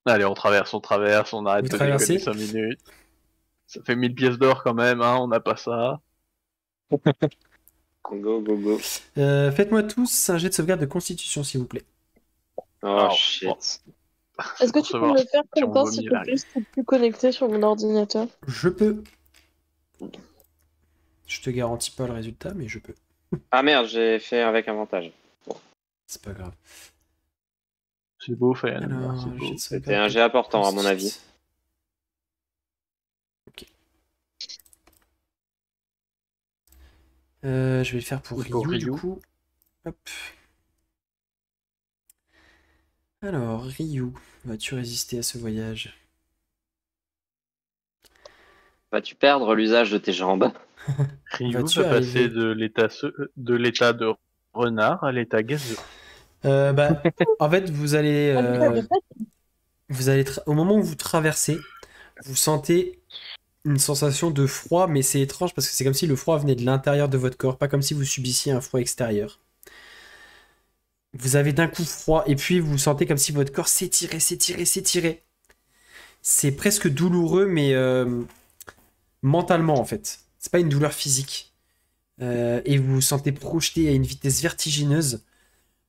Allez, on traverse, on arrête Vous de traversez déconner 5 minutes. Ça fait 1000 pièces d'or quand même, hein, on n'a pas ça. Go, go, go. Faites-moi tous un jet de sauvegarde de constitution, s'il vous plaît. Oh Alors, shit. bon. Est-ce que Pour tu peux savoir me le faire si comme on ça, vomit s'il te la plaît? Je suis plus connecté sur mon ordinateur. Je peux. Je te garantis pas le résultat, mais je peux. Ah merde, j'ai fait avec avantage. C'est pas grave. C'est beau, Fayan. Alors, C'est beau. jet de sauvegarde C'était un de jet important, à mon avis. constitution. Ok. Je vais le faire pour Et pour Ryu, du Ryu. coup. Hop. Alors, Ryu, vas-tu résister à ce voyage? Vas-tu perdre l'usage de tes jambes? Ryu Vas-tu va passer arriver de l'état de renard à l'état gazeux. Bah, en fait, vous allez au moment où vous traversez, vous sentez une sensation de froid, mais c'est étrange parce que c'est comme si le froid venait de l'intérieur de votre corps, pas comme si vous subissiez un froid extérieur. Vous avez d'un coup froid et puis vous sentez comme si votre corps s'étirait. C'est presque douloureux, mais mentalement en fait. C'est pas une douleur physique. Et vous vous sentez projeté à une vitesse vertigineuse.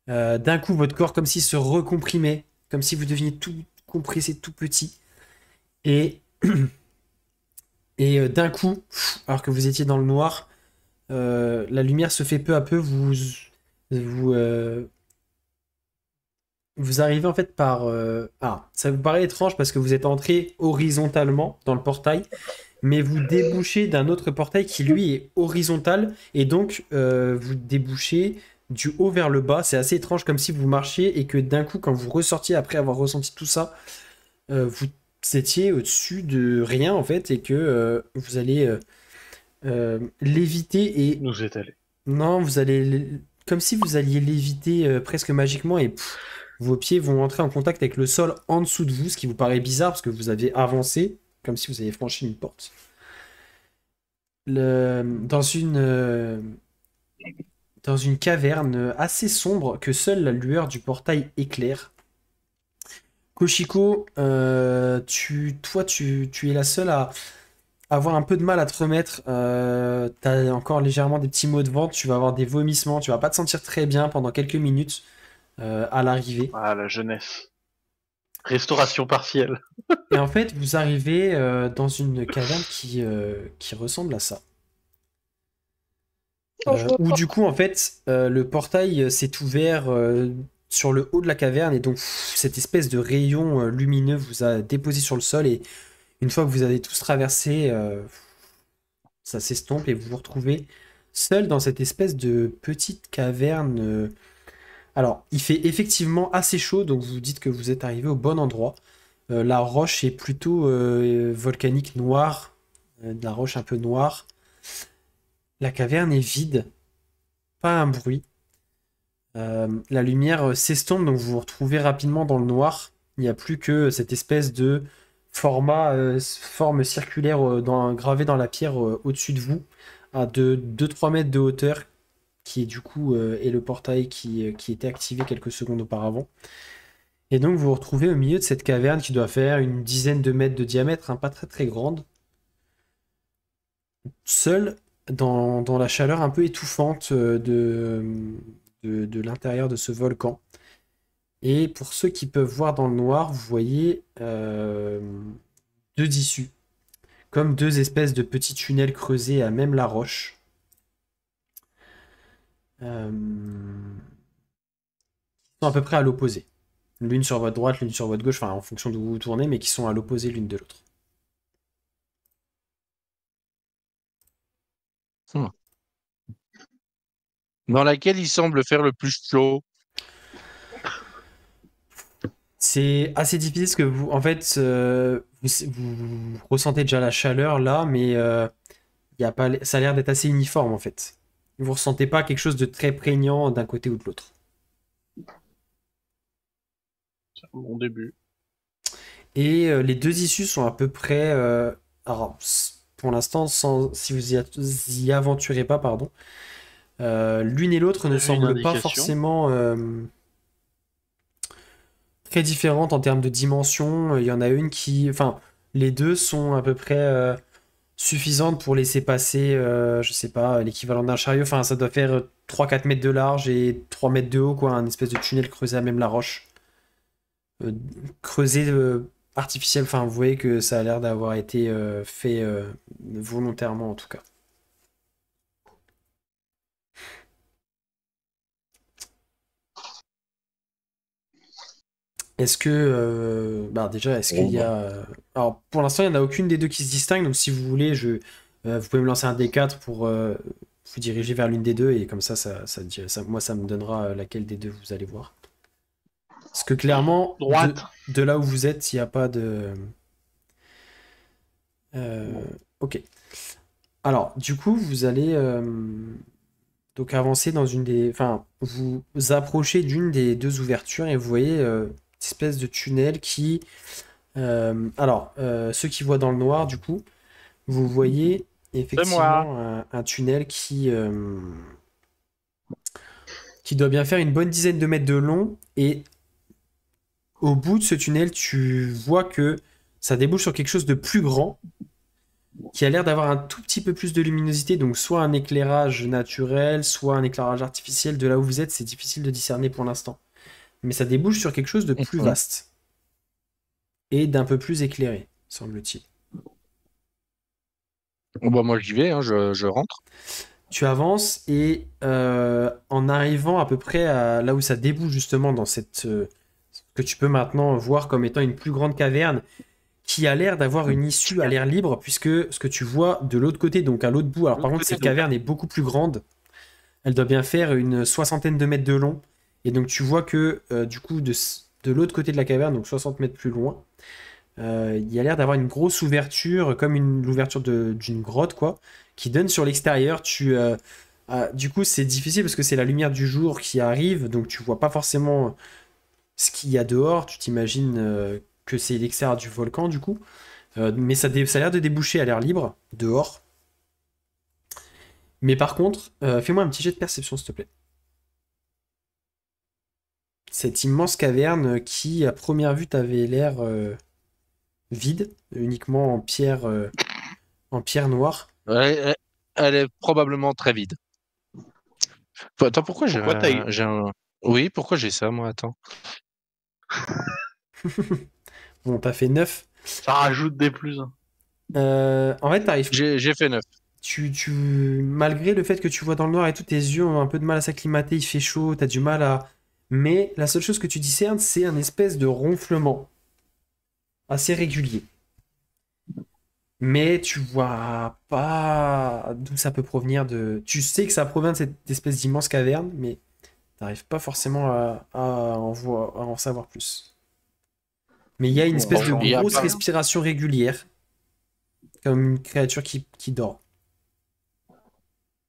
D'un coup, votre corps comme s'il se recomprimait, comme si vous deveniez tout compressé, tout petit. Et, d'un coup, alors que vous étiez dans le noir, la lumière se fait peu à peu. Vous arrivez en fait par... ça vous paraît étrange parce que vous êtes entré horizontalement dans le portail, mais vous débouchez d'un autre portail qui lui est horizontal, et donc vous débouchez du haut vers le bas. C'est assez étrange, comme si vous marchiez et que d'un coup, quand vous ressortiez après avoir ressenti tout ça, vous étiez au-dessus de rien en fait, et que vous allez léviter et... Nous étaler. Non, vous allez... Comme si vous alliez léviter presque magiquement, et vos pieds vont entrer en contact avec le sol en dessous de vous, ce qui vous paraît bizarre parce que vous avez avancé, comme si vous aviez franchi une porte. Dans une caverne assez sombre que seule la lueur du portail éclaire. Koshiko, toi, tu es la seule à avoir un peu de mal à te remettre. T'as encore légèrement des petits maux de ventre, tu vas avoir des vomissements, tu vas pas te sentir très bien pendant quelques minutes à l'arrivée. Ah, la jeunesse. Restauration partielle. Et en fait, vous arrivez dans une caverne qui ressemble à ça. Où du coup, en fait, le portail s'est ouvert sur le haut de la caverne, et donc cette espèce de rayon lumineux vous a déposé sur le sol, et une fois que vous avez tous traversé, ça s'estompe et vous vous retrouvez seul dans cette espèce de petite caverne Alors, il fait effectivement assez chaud, donc vous dites que vous êtes arrivé au bon endroit. La roche est plutôt volcanique noire, de la roche un peu noire. La caverne est vide, pas un bruit. La lumière s'estompe, donc vous vous retrouvez rapidement dans le noir. Il n'y a plus que cette espèce de forme circulaire gravée dans la pierre au-dessus de vous, à 2-3 mètres de hauteur, qui est du coup est le portail qui était activé quelques secondes auparavant. Et donc vous vous retrouvez au milieu de cette caverne qui doit faire une dizaine de mètres de diamètre, hein, pas très très grande, seul dans la chaleur un peu étouffante de l'intérieur de ce volcan. Et pour ceux qui peuvent voir dans le noir, vous voyez deux issues, comme deux espèces de petits tunnels creusés à même la roche. Sont à peu près à l'opposé. L'une sur votre droite, l'une sur votre gauche, enfin en fonction d'où vous vous tournez, mais qui sont à l'opposé l'une de l'autre. Dans laquelle il semble faire le plus chaud. C'est assez difficile parce que vous, en fait, vous ressentez déjà la chaleur là, mais y a pas, ça a l'air d'être assez uniforme en fait. Vous ressentez pas quelque chose de très prégnant d'un côté ou de l'autre. C'est un bon début. Et les deux issues sont à peu près, alors pour l'instant, si vous y aventurez pas, pardon, l'une et l'autre ne Une semblent pas indication. forcément très différentes en termes de dimension. Il y en a une qui, enfin, les deux sont à peu près suffisantes pour laisser passer, je sais pas, l'équivalent d'un chariot. Enfin, ça doit faire 3-4 mètres de large et 3 mètres de haut, quoi, un espèce de tunnel creusé à même la roche. Creusé artificiel, enfin, vous voyez que ça a l'air d'avoir été fait volontairement en tout cas. Est-ce que, bah déjà, est-ce qu'il y a... Alors, pour l'instant, il n'y en a aucune des deux qui se distingue, donc si vous voulez, vous pouvez me lancer un D4 pour vous diriger vers l'une des deux, et comme ça, moi, ça me donnera laquelle des deux vous allez voir. Parce que clairement, Droite. de là où vous êtes, il n'y a pas de... Ok. Alors, du coup, vous allez donc avancer dans une des... Enfin, vous approchez d'une des deux ouvertures et vous voyez une espèce de tunnel qui... ceux qui voient dans le noir, du coup, vous voyez effectivement un tunnel qui doit bien faire une bonne dizaine de mètres de long. Et au bout de ce tunnel, tu vois que ça débouche sur quelque chose de plus grand, qui a l'air d'avoir un tout petit peu plus de luminosité, donc soit un éclairage naturel, soit un éclairage artificiel. De là où vous êtes, c'est difficile de discerner pour l'instant. Mais ça débouche sur quelque chose de plus vaste et d'un peu plus éclairé, semble-t-il. Bah, moi, j'y vais, hein, je rentre. Tu avances et en arrivant à peu près à là où ça débouche justement dans cette... que tu peux maintenant voir comme étant une plus grande caverne, qui a l'air d'avoir une issue à l'air libre, puisque ce que tu vois de l'autre côté, donc à l'autre bout, alors par contre cette caverne est beaucoup plus grande, elle doit bien faire une 60aine de mètres de long, et donc tu vois que du coup de l'autre côté de la caverne, donc 60 mètres plus loin, il y a l'air d'avoir une grosse ouverture, comme l'ouverture d'une grotte, quoi, qui donne sur l'extérieur. Du coup c'est difficile parce que c'est la lumière du jour qui arrive, donc tu vois pas forcément ce qu'il y a dehors, tu t'imagines que c'est l'extérieur du volcan du coup. Mais ça a l'air de déboucher à l'air libre, dehors. Mais par contre, fais-moi un petit jet de perception s'il te plaît. Cette immense caverne qui, à première vue, t'avait l'air vide, uniquement en pierre noire. Elle est probablement très vide. Attends, pourquoi j'ai un... Oui, pourquoi j'ai ça, moi? Attends. Bon, t'as fait 9. Ça rajoute des plus. En fait, t'arrives. J'ai fait 9. Malgré le fait que tu vois dans le noir et tout, tes yeux ont un peu de mal à s'acclimater, il fait chaud, t'as du mal à... Mais la seule chose que tu discernes, c'est un espèce de ronflement assez régulier. Mais tu vois pas d'où ça peut provenir de... Tu sais que ça provient de cette espèce d'immense caverne, mais T'arrives pas forcément à en savoir plus. Mais il y a une espèce de il y a grosse pas- respiration régulière, comme une créature qui dort.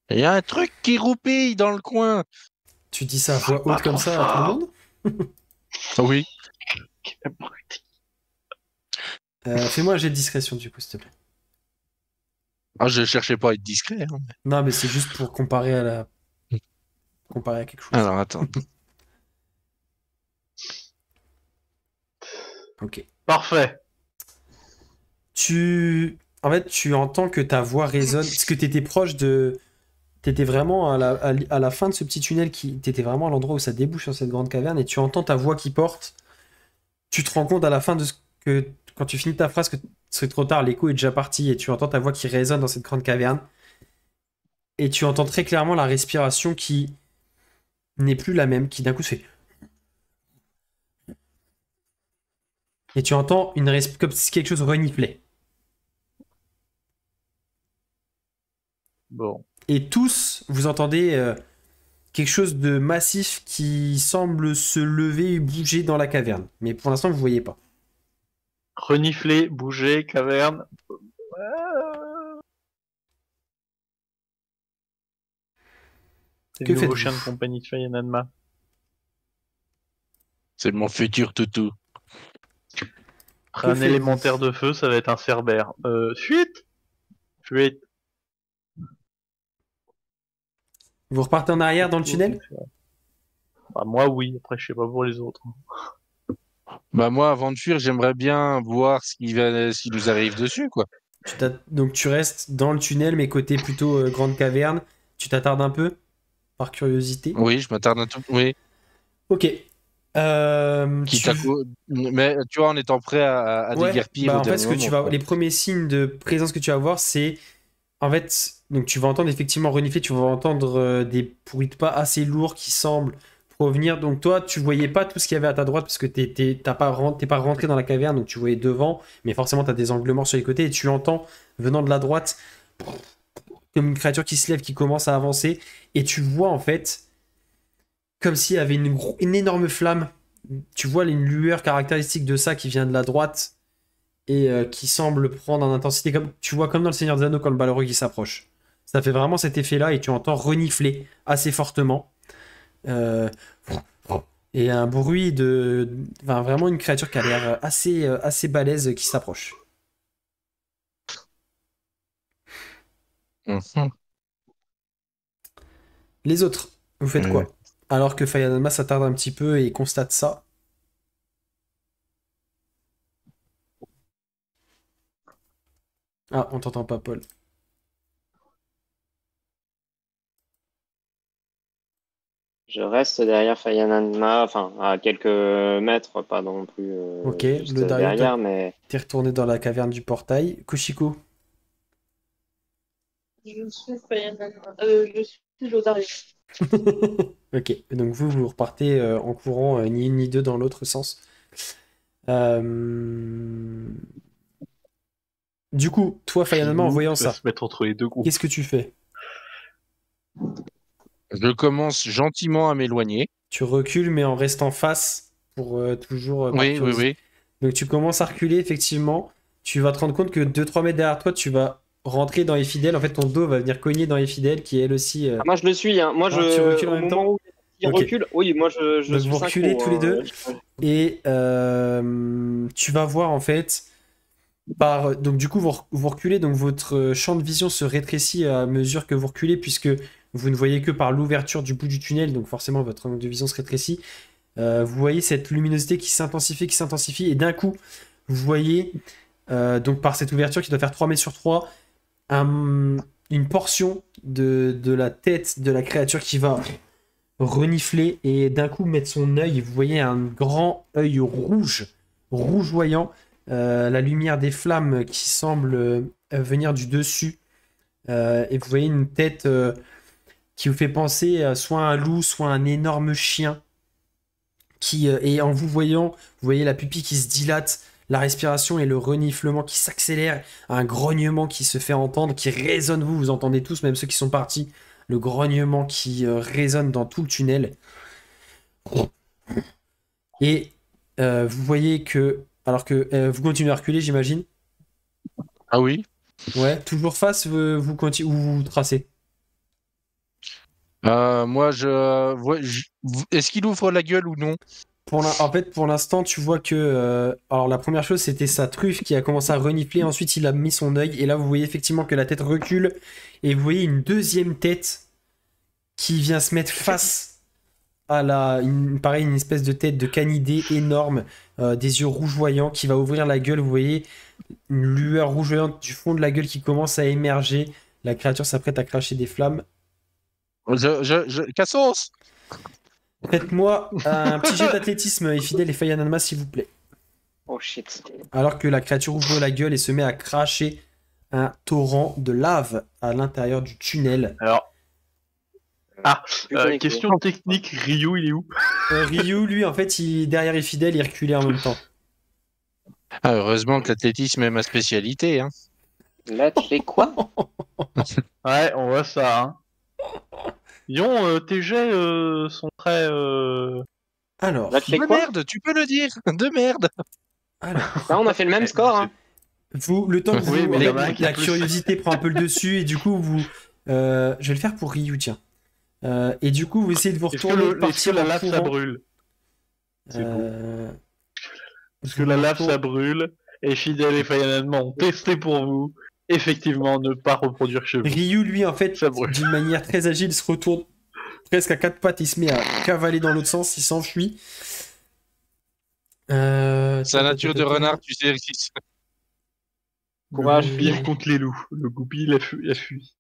Il y a un truc qui roupille dans le coin. Tu dis ça à voix Pas haute comme trop ça à tout le fort. monde? Oui. Fais-moi un jet de discrétion du coup, s'il te plaît. Ah, je cherchais pas à être discret, hein. Non, mais c'est juste pour comparer à quelque chose. Alors, attends. Ok. Parfait. En fait, tu entends que ta voix résonne, parce que t'étais proche de... T'étais vraiment à la fin de ce petit tunnel, t'étais vraiment à l'endroit où ça débouche sur cette grande caverne, et tu entends ta voix qui porte. Tu te rends compte à la fin de ce que... Quand tu finis ta phrase, que c'est trop tard, l'écho est déjà parti, et tu entends ta voix qui résonne dans cette grande caverne. Et tu entends très clairement la respiration qui n'est plus la même, qui d'un coup se fait... Et tu entends comme si quelque chose reniflait. Bon. Et tous, vous entendez quelque chose de massif qui semble se lever et bouger dans la caverne. Mais pour l'instant, vous ne voyez pas. Renifler, bouger, caverne. C'est Que le nouveau faites-vous? chien de compagnie de Faya Nanma. C'est mon futur toutou. Un élémentaire de feu, ça va être un cerbère. Fuite. Vous repartez en arrière dans le tunnel? Bah, moi, oui. Après, je sais pas pour les autres. Bah, moi, avant de fuir, j'aimerais bien voir ce qui nous arrive dessus, quoi. Donc tu restes dans le tunnel, mais côté plutôt grande caverne. Tu t'attardes un peu, par curiosité. Oui, je m'attarde un tout. Oui. Ok. Mais tu vois, en étant prêt à Ouais, déguerpir au en fait, dernier moment, quoi. les premiers signes de présence que tu vas voir, c'est en fait, donc tu vas entendre effectivement renifler, tu vas entendre des bruits de pas assez lourds qui semblent provenir. Donc toi, tu voyais pas tout ce qu'il y avait à ta droite parce que t'es pas rentré dans la caverne, donc tu voyais devant, mais forcément tu as des angles morts sur les côtés et tu entends venant de la droite comme une créature qui se lève, qui commence à avancer et tu vois en fait comme s'il y avait une énorme flamme. Tu vois une lueur caractéristique de ça qui vient de la droite et qui semble prendre en intensité, comme tu vois comme dans le Seigneur des Anneaux quand le Balrog qui s'approche. Ça fait vraiment cet effet-là et tu entends renifler assez fortement. Euh, et un bruit enfin, vraiment une créature qui a l'air assez balèze qui s'approche. Mhm. Les autres, vous faites quoi? Alors que Fayanama s'attarde un petit peu et constate ça. Ah, on t'entend pas, Paul. Je reste derrière Fayananma, enfin à quelques mètres, pas non plus Ok, juste le Dario, derrière, mais t'es retourné dans la caverne du portail. Kushiko. Je suis je suis Lodario. Ok, donc vous repartez en courant ni une ni deux dans l'autre sens. Du coup, toi, Fayanama, en voyant Ça va ça, se mettre entre les deux groupes. qu'est-ce que tu fais? Je commence gentiment à m'éloigner. Tu recules, mais en restant face pour toujours par Oui, oui, curiosité. oui. Donc tu commences à reculer, effectivement. Tu vas te rendre compte que 2-3 mètres derrière toi, tu vas rentrer dans les fidèles. En fait, ton dos va venir cogner dans les fidèles, qui elle aussi. Ah, moi je le suis. Hein. Moi Ah, tu recules en au même moment temps? où il Ok. recule, oui, moi je Donc suis vous reculez synchro, tous les deux. Et tu vas voir en fait. Donc du coup, vous reculez, donc votre champ de vision se rétrécit à mesure que vous reculez, puisque vous ne voyez que par l'ouverture du bout du tunnel, donc forcément votre angle de vision se rétrécit. Vous voyez cette luminosité qui s'intensifie, et d'un coup, vous voyez, donc par cette ouverture qui doit faire 3 mètres sur 3, une portion de la tête de la créature qui va renifler et d'un coup mettre son œil. Vous voyez un grand œil rougeoyant, la lumière des flammes qui semble venir du dessus. Et vous voyez une tête qui vous fait penser soit à un loup, soit à un énorme chien. Et en vous voyant, vous voyez la pupille qui se dilate, la respiration et le reniflement qui s'accélère, un grognement qui se fait entendre, qui résonne, vous entendez tous, même ceux qui sont partis, le grognement qui résonne dans tout le tunnel. Et vous voyez que, alors que vous continuez à reculer, j'imagine. Ah oui. Ouais, toujours face, vous continuez ou vous tracez. Moi, est-ce qu'il ouvre la gueule ou non? En fait, pour l'instant, tu vois que. Alors, la première chose, c'était sa truffe qui a commencé à renifler. Ensuite, il a mis son œil. Et là, vous voyez effectivement que la tête recule. Et vous voyez une deuxième tête qui vient se mettre face à pareil, une espèce de tête de canidé énorme, des yeux rougeoyants, qui va ouvrir la gueule. Vous voyez une lueur rougeoyante du fond de la gueule qui commence à émerger. La créature s'apprête à cracher des flammes. Cassos! Faites-moi un petit jet d'athlétisme, Fidèle et Fayananma, s'il vous plaît. Oh shit. Alors que la créature ouvre la gueule et se met à cracher un torrent de lave à l'intérieur du tunnel. Alors, question technique, Ryu, il est où? Ryu, lui, en fait, derrière les fidèles, il reculait en même temps. Ah, heureusement que l'athlétisme est ma spécialité. Hein. Là, tu fais quoi? Ouais, on voit ça. Hein. Yon, tes jets sont très... Alors, Là, tu fais de quoi? merde, tu peux le dire. De merde. alors Là, on a fait le même score. Hein. le temps que Oui, mais il y en a un qui la a plus. curiosité prend un peu le dessus et du coup, je vais le faire pour Ryu, tiens. Et du coup, vous essayez de vous Est-ce retourner, que, est-ce que partir la en lave, ça courant. brûle? C'est beau. Parce que vous la lave, retournez- ça brûle, et Fidel et Fayananma ont testé pour vous, effectivement, ne pas reproduire chez vous. Ryu, lui, en fait, Ça brûle. d'une manière très agile, se retourne presque à quatre pattes, il se met à cavaler dans l'autre sens, il s'enfuit. Sa nature de renard, tu sais. Courage, Le goupille contre les loups. Le goupille, il a fui.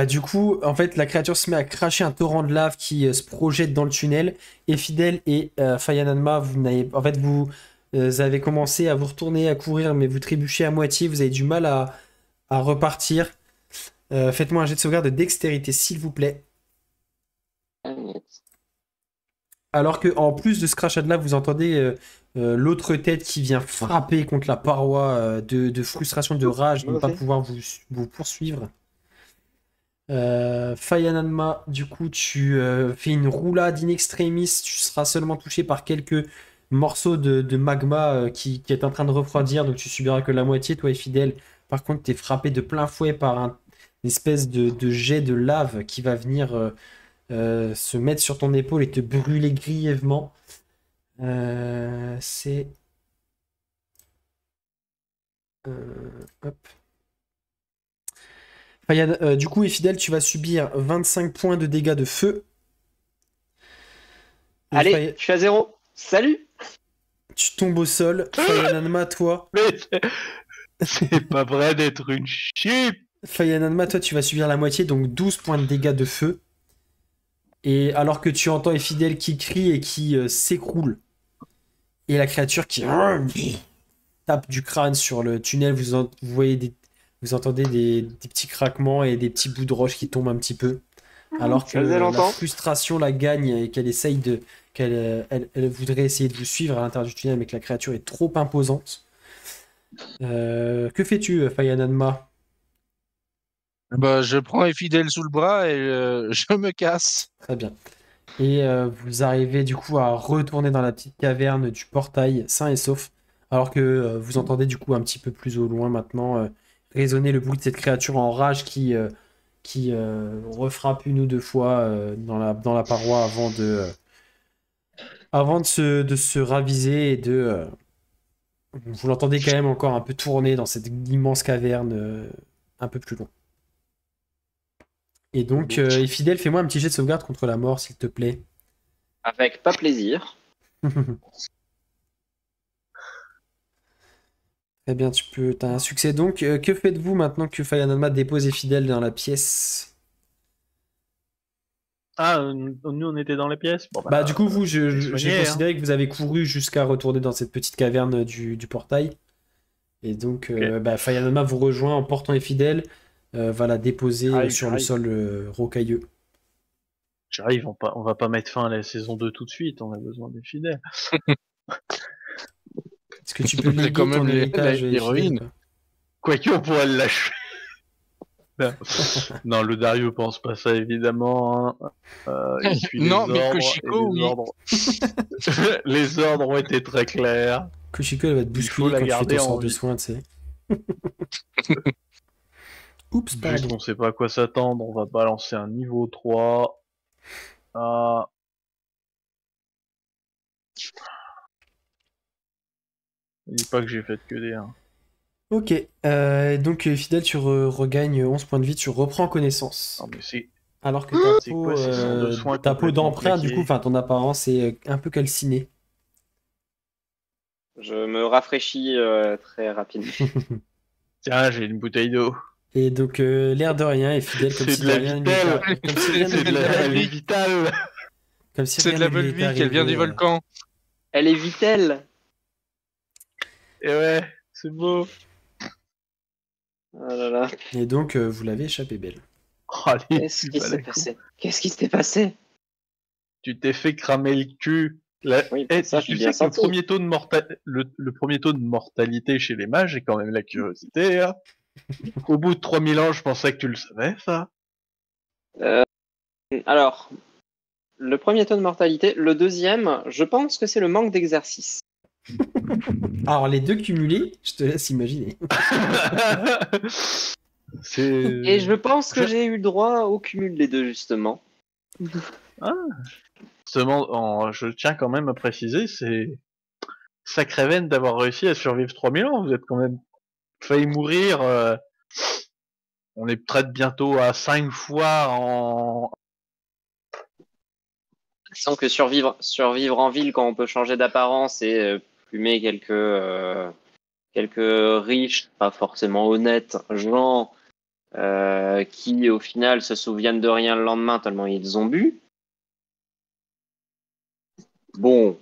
Du coup, en fait, la créature se met à cracher un torrent de lave qui se projette dans le tunnel. Et Fidel et Fayananma, vous avez commencé à vous retourner, à courir, mais vous trébuchez à moitié. Vous avez du mal à repartir. Faites-moi un jet de sauvegarde de dextérité, s'il vous plaît. Alors que, en plus de ce crachat de lave, vous entendez l'autre tête qui vient frapper contre la paroi de frustration, de rage, de ne pas pouvoir vous poursuivre. Fayananma, du coup, tu fais une roulade in extremis. Tu seras seulement touché par quelques morceaux de magma qui est en train de refroidir, donc tu subiras que la moitié, toi et Fidèle. Par contre, tu es frappé de plein fouet par une espèce de jet de lave qui va venir se mettre sur ton épaule et te brûler grièvement. C'est. Hop. Du coup, Fidèle, tu vas subir 25 points de dégâts de feu. Allez, je suis à 0. Salut! Tu tombes au sol. Fayananma, toi. Mais c'est pas vrai d'être une chip! Fayananma, toi, tu vas subir la moitié, donc 12 points de dégâts de feu. Et alors que tu entends Fidèle qui crie et qui s'écroule, et la créature qui tape du crâne sur le tunnel, vous entendez des petits craquements et des petits bouts de roche qui tombent un petit peu. Alors que la frustration la gagne et qu'elle essaye elle voudrait essayer de vous suivre à l'intérieur du tunnel, mais que la créature est trop imposante. Que fais-tu, Fayananma? Je prends Fidèle sous le bras et je me casse. Très bien. Et vous arrivez du coup à retourner dans la petite caverne du portail, sain et sauf, alors que vous entendez du coup un petit peu plus au loin maintenant résonner le bruit de cette créature en rage qui refrappe une ou deux fois dans la paroi avant de se raviser et vous l'entendez quand même encore un peu tourner dans cette immense caverne un peu plus loin. Et donc, Fidèle, fais-moi un petit jet de sauvegarde contre la mort, s'il te plaît. Avec pas plaisir. Très bien, t'as un succès. Donc, que faites-vous maintenant que Fayananma dépose Fidèle dans la pièce? Ah, nous on était dans les pièces. Bon, du coup, vous, j'ai considéré hein. que vous avez couru jusqu'à retourner dans cette petite caverne du portail. Et donc, Fayananma vous rejoint en portant Fidèle, va la déposer sur le sol rocailleux. J'arrive, on va pas mettre fin à la saison 2 tout de suite, on a besoin des fidèles. Est-ce que tu peux léguer ton héritage l'héroïne. Quoique, on pourrait le lâcher. Non, le Dario pense pas ça, évidemment. Hein. Il suit les Non, mais ordres, Koshiko, et oui. les ordres ont été très clairs. Koshiko, elle va te Il faut bousculer la quand tu fais garder ton en sort de vie. soin, tu sais. Oups, Juste, pardon. on sait pas à quoi s'attendre. On va balancer un niveau 3. Ah. Dis pas que j'ai fait que des 1. Ok, donc Fidèle, tu regagnes 11 points de vie, tu reprends connaissance. Non, mais c'est. Alors que C'est quoi ces sons de soins ta peau complètement d'emprunt, du coup, plaqués enfin ton apparence est un peu calcinée. Je me rafraîchis très rapidement. Tiens, j'ai une bouteille d'eau. Et donc, l'air de rien est fidèle comme C'est si de la rien ne lui vitale. était- comme si rien ne C'est lui de était la arrivé. vie vitale. Comme si C'est rien de la ne lui bonne était vie qu'elle vient arrivé, du volcan. Elle est vitelle. Et ouais, c'est beau. Oh là là. Et donc, vous l'avez échappé belle. Oh, allez, Qu'est-ce tu qui vas s'est la con. passé? Qu'est-ce qui s'est passé? Tu t'es fait cramer le cul. Oui, Eh, ça, tu j'ai bien sais que senti. le premier taux de mortalité chez les mages est quand même la curiosité. Hein. Au bout de 3000 ans, je pensais que tu le savais, ça. Alors, le premier taux de mortalité. Le deuxième, je pense que c'est le manque d'exercice. Alors, les deux cumulés, je te laisse imaginer. Et je pense que Je- j'ai eu le droit au cumul des deux, justement. Justement, je tiens quand même à préciser, c'est sacré veine d'avoir réussi à survivre 3000 ans. Vous êtes quand même failli mourir. On est peut-être bientôt à 5 fois en. Disons que survivre en ville quand on peut changer d'apparence et plumer quelques riches, pas forcément honnêtes gens qui au final se souviennent de rien le lendemain tellement ils ont bu. Bon,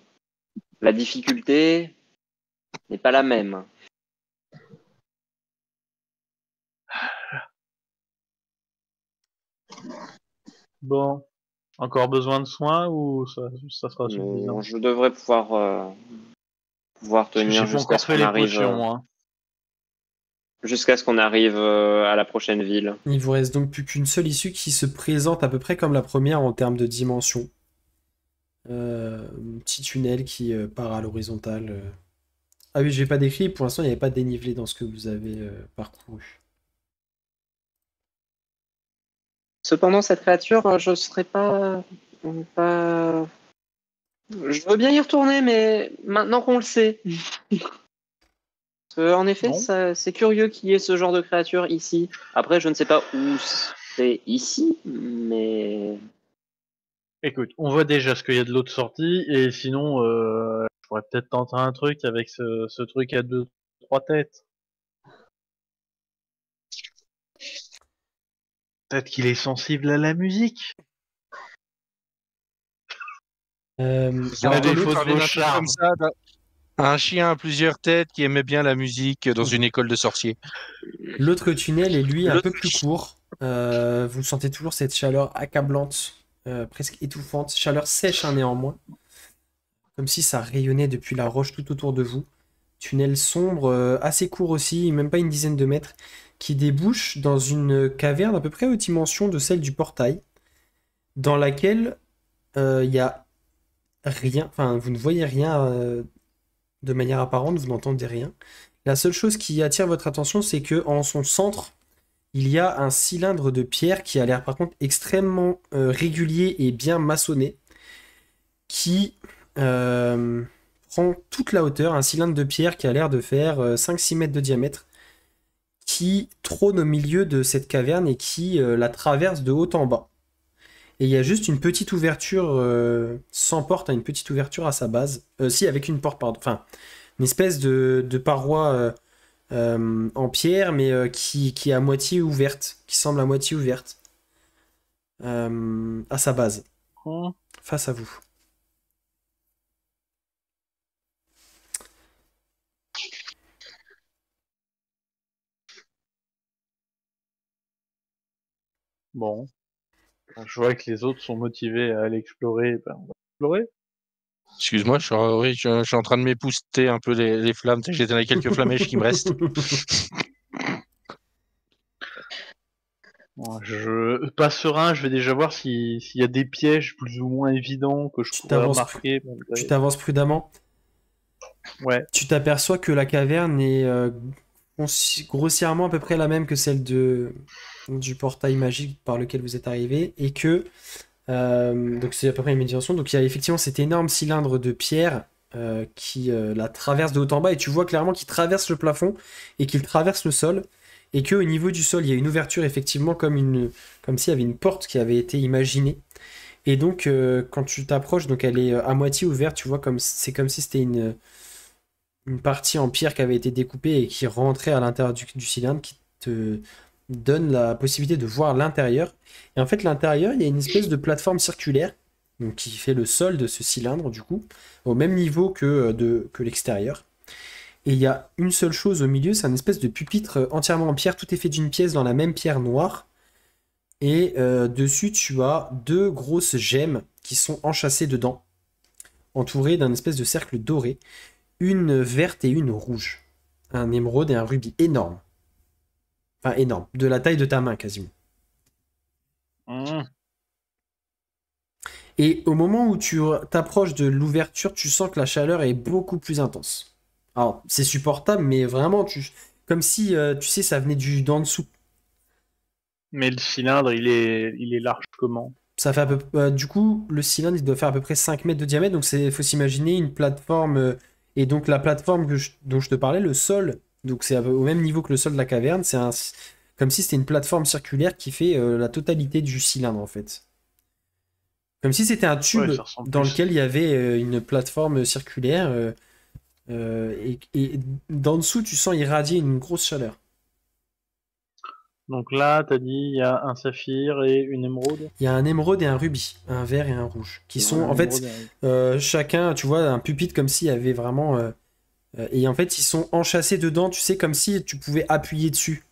la difficulté n'est pas la même. Bon. Encore besoin de soins ou ça sera suffisant? Je devrais pouvoir Parce que tenir j'ai pas encore fait les potions. Hein. jusqu'à ce qu'on arrive à la prochaine ville. Il vous reste donc plus qu'une seule issue qui se présente à peu près comme la première en termes de dimension. Un petit tunnel qui part à l'horizontale. Ah oui, je n'ai pas décrit, pour l'instant il n'y avait pas de dénivelé dans ce que vous avez parcouru. Cependant, cette créature, je serais pas. Je veux bien y retourner, mais maintenant qu'on le sait. En effet, Bon. c'est curieux qu'il y ait ce genre de créature ici. Après, je ne sais pas où c'est ici, mais. Écoute, on voit déjà ce qu'il y a de l'autre sortie, et sinon, je pourrais peut-être tenter un truc avec ce truc à 2-3 têtes. Peut-être qu'il est sensible à la musique. J'ai Alors, entendu défaut de parler vos d'un truc charmes. comme ça, un chien à plusieurs têtes qui aimait bien la musique dans une école de sorciers. l'autre tunnel est lui un peu plus court. Vous sentez toujours cette chaleur accablante, presque étouffante, chaleur sèche hein, néanmoins, comme si ça rayonnait depuis la roche tout autour de vous. Tunnel sombre, assez court aussi, même pas une dizaine de mètres, qui débouche dans une caverne à peu près aux dimensions de celle du portail, dans laquelle il y a rien, enfin vous ne voyez rien de manière apparente, vous n'entendez rien. La seule chose qui attire votre attention, c'est que en son centre, il y a un cylindre de pierre qui a l'air par contre extrêmement régulier et bien maçonné, qui prend toute la hauteur, un cylindre de pierre qui a l'air de faire 5-6 mètres de diamètre, qui trône au milieu de cette caverne et qui la traverse de haut en bas. Et il y a juste une petite ouverture sans porte, hein, une petite ouverture à sa base. Si, avec une porte, pardon. Enfin, une espèce de paroi en pierre, mais qui est à moitié ouverte, qui semble à moitié ouverte à sa base, face à vous. Bon. Je vois que les autres sont motivés à aller explorer. Ben, on va explorer. Excuse-moi, je suis en train de m'épousseter un peu les flammes. J'ai quelques flamèches qui me restent. Bon, pas serein, je vais déjà voir s'il y a des pièges plus ou moins évidents que je pourrais remarquer. Tu t'avances prudemment. Ouais. Tu t'aperçois que la caverne est grossièrement à peu près la même que celle du portail magique par lequel vous êtes arrivé, et que donc c'est à peu près une dimension. Donc il y a effectivement cet énorme cylindre de pierre qui la traverse de haut en bas, et tu vois clairement qu'il traverse le plafond et qu'il traverse le sol, et qu'au niveau du sol il y a une ouverture effectivement comme s'il y avait une porte qui avait été imaginée. Et donc quand tu t'approches, donc elle est à moitié ouverte, tu vois, c'est comme si c'était une partie en pierre qui avait été découpée et qui rentrait à l'intérieur du cylindre, qui te donne la possibilité de voir l'intérieur. Et en fait, l'intérieur, il y a une espèce de plateforme circulaire, donc qui fait le sol de ce cylindre, du coup, au même niveau que l'extérieur. Et il y a une seule chose au milieu, c'est un espèce de pupitre entièrement en pierre, tout est fait d'une pièce dans la même pierre noire. Et dessus, tu as 2 grosses gemmes qui sont enchâssées dedans, entourées d'un espèce de cercle doré, une verte et une rouge. Un émeraude et un rubis énorme. Enfin, énorme. De la taille de ta main, quasiment. Et au moment où tu t'approches de l'ouverture, tu sens que la chaleur est beaucoup plus intense. Alors, c'est supportable, mais vraiment, comme si, tu sais, ça venait d'en dessous. Mais le cylindre, il est large comment? Ça fait du coup, le cylindre, il doit faire à peu près 5 mètres de diamètre, donc il faut s'imaginer une plateforme. Et donc, la plateforme dont je te parlais, le sol, donc c'est au même niveau que le sol de la caverne, comme si c'était une plateforme circulaire qui fait la totalité du cylindre, en fait. Comme si c'était un tube dans lequel il y avait une plateforme circulaire, et d'en dessous, tu sens irradier une grosse chaleur. Donc là, t'as dit, il y a un saphir et une émeraude? Il y a un émeraude et un rubis, un vert et un rouge, qui sont, en fait, chacun, tu vois, un pupitre comme s'il y avait vraiment... et en fait, ils sont enchâssés dedans, tu sais, comme si tu pouvais appuyer dessus.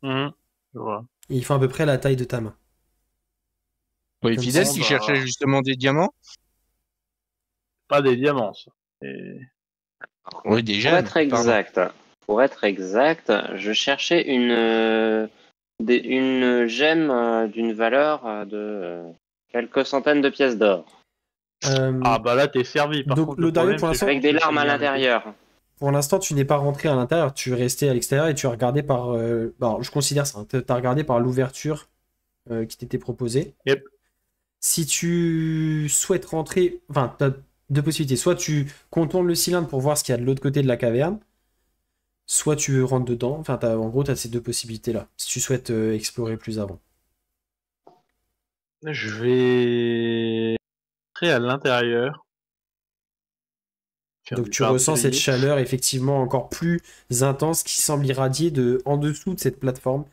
Je vois. Et ils font à peu près la taille de ta main. Oui, Fidèle qui cherchait justement des diamants. Pas des diamants, ça. Oui, des gemmes. Pour être exact, je cherchais une gemme d'une valeur de quelques centaines de pièces d'or. Ah bah là, t'es servi. Par donc, contre, Lodario, pour l'instant, avec des larmes à l'intérieur. Pour l'instant, tu n'es pas rentré à l'intérieur, tu es resté à l'extérieur et tu as regardé par... alors, je considère ça, tu as regardé par l'ouverture qui t'était proposée. Yep. Si tu souhaites rentrer... Enfin, tu as 2 possibilités. Soit tu contournes le cylindre pour voir ce qu'il y a de l'autre côté de la caverne, soit tu rentres dedans. Enfin, en gros, tu as ces 2 possibilités-là, si tu souhaites explorer plus avant. Je vais rentrer à l'intérieur. Donc tu ressens cette chaleur effectivement encore plus intense qui semble irradier en dessous de cette plateforme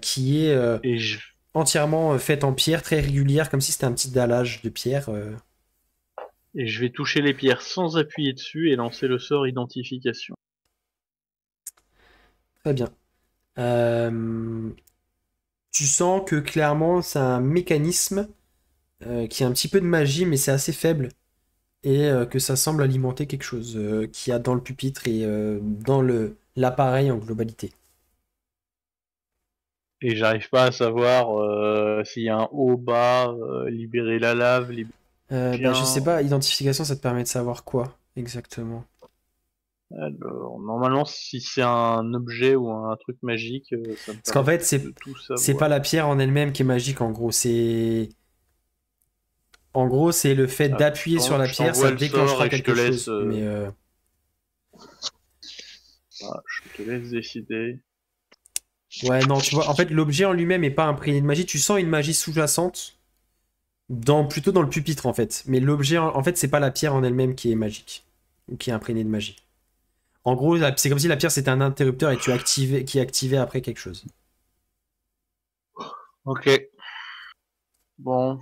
qui est entièrement faite en pierre, très régulière, comme si c'était un petit dallage de pierre. Et je vais toucher les pierres sans appuyer dessus et lancer le sort identification. Très bien. Tu sens que clairement c'est un mécanisme qui a un petit peu de magie, mais c'est assez faible. Et que ça semble alimenter quelque chose qu'il y a dans le pupitre et dans l'appareil en globalité. Et j'arrive pas à savoir s'il y a un haut, bas, libérer la lave, je sais pas, identification, ça te permet de savoir quoi exactement? Alors, normalement, si c'est un objet ou un truc magique, ça me Parce qu'en fait, c'est pas la pierre en elle-même qui est magique, en gros, c'est... En gros, c'est le fait d'appuyer sur la pierre, ça déclenchera quelque chose. Mais je te laisse décider. Ouais, non, tu vois, en fait, l'objet en lui-même est pas imprégné de magie. Tu sens une magie sous-jacente, plutôt dans le pupitre, en fait. Mais l'objet, en fait, c'est pas la pierre en elle-même qui est magique, ou qui est imprégnée de magie. En gros, c'est comme si la pierre, c'était un interrupteur et qui activait après quelque chose. Ok. Bon.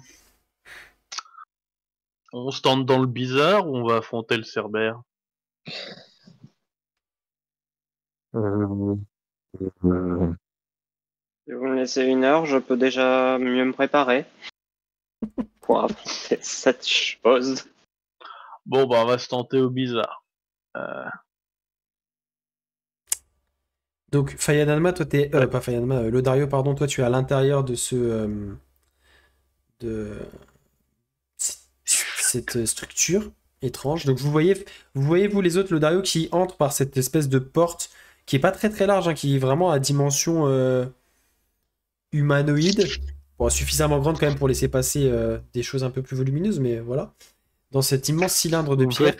On se tente dans le bizarre ou on va affronter le Cerbère? Si vous me laissez 1 heure, je peux déjà mieux me préparer pour affronter cette chose. Bon, bah on va se tenter au bizarre. Donc, Fayanama, toi, t'es... pas Fayanama, Lodario, pardon, toi, tu es à l'intérieur de de cette structure étrange. Donc, vous voyez, vous, les autres, Lodario, qui entrent par cette espèce de porte qui est pas très très large, hein, qui est vraiment à dimension humanoïde. Bon, suffisamment grande quand même pour laisser passer des choses un peu plus volumineuses, mais voilà. Dans cet immense cylindre de pierre.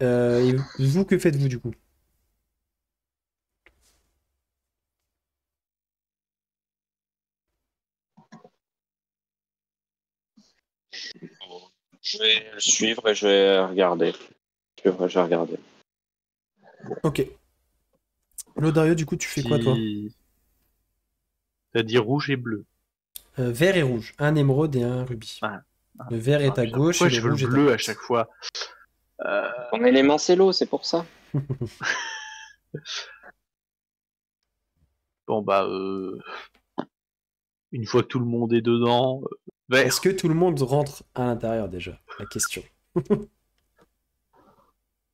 Et vous, que faites-vous du coup? Je vais le suivre et je vais regarder. Je vais regarder. Ok. Lodario, du coup, tu fais quoi, toi? T'as dit rouge et bleu. Vert et rouge. Un émeraude et un rubis. Le vert est à putain, gauche pourquoi et je le veux rouge le est à bleu à droite. chaque fois? Ton élément c'est l'eau, c'est pour ça. Bon bah une fois que tout le monde est dedans, vert. Est-ce que tout le monde rentre à l'intérieur déjà? La question.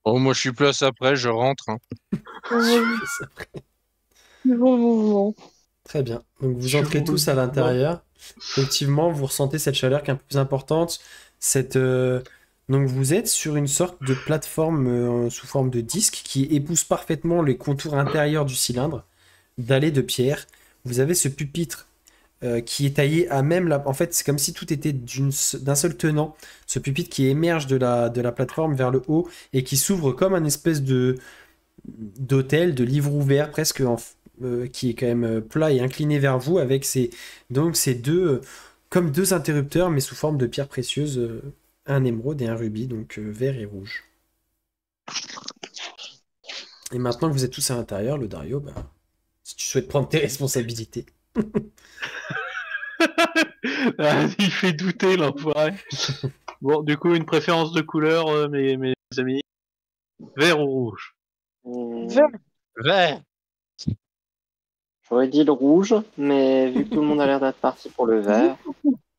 Oh, moi, je suis place après, je rentre. Hein. Bon mouvement. Très bien. Donc vous Je entrez vous tous à le l'intérieur. Effectivement, vous ressentez cette chaleur qui est un peu plus importante. Donc vous êtes sur une sorte de plateforme sous forme de disque qui épouse parfaitement les contours intérieurs du cylindre, dallé de pierre. Vous avez ce pupitre qui est taillé à même la... En fait, c'est comme si tout était d'un seul tenant. Ce pupitre qui émerge de la plateforme vers le haut et qui s'ouvre comme un espèce d'hôtel, de livre ouvert presque qui est quand même plat et incliné vers vous avec donc ces deux comme deux interrupteurs mais sous forme de pierres précieuses, un émeraude et un rubis, donc vert et rouge. Et maintenant que vous êtes tous à l'intérieur, le Dario, bah, si tu souhaites prendre tes responsabilités. Il fait douter l'enfoiré. Bon, du coup, une préférence de couleur, mes amis. Vert ou rouge? Vert. Vert. J'aurais dit le rouge, mais vu que tout le monde a l'air d'être parti pour le vert.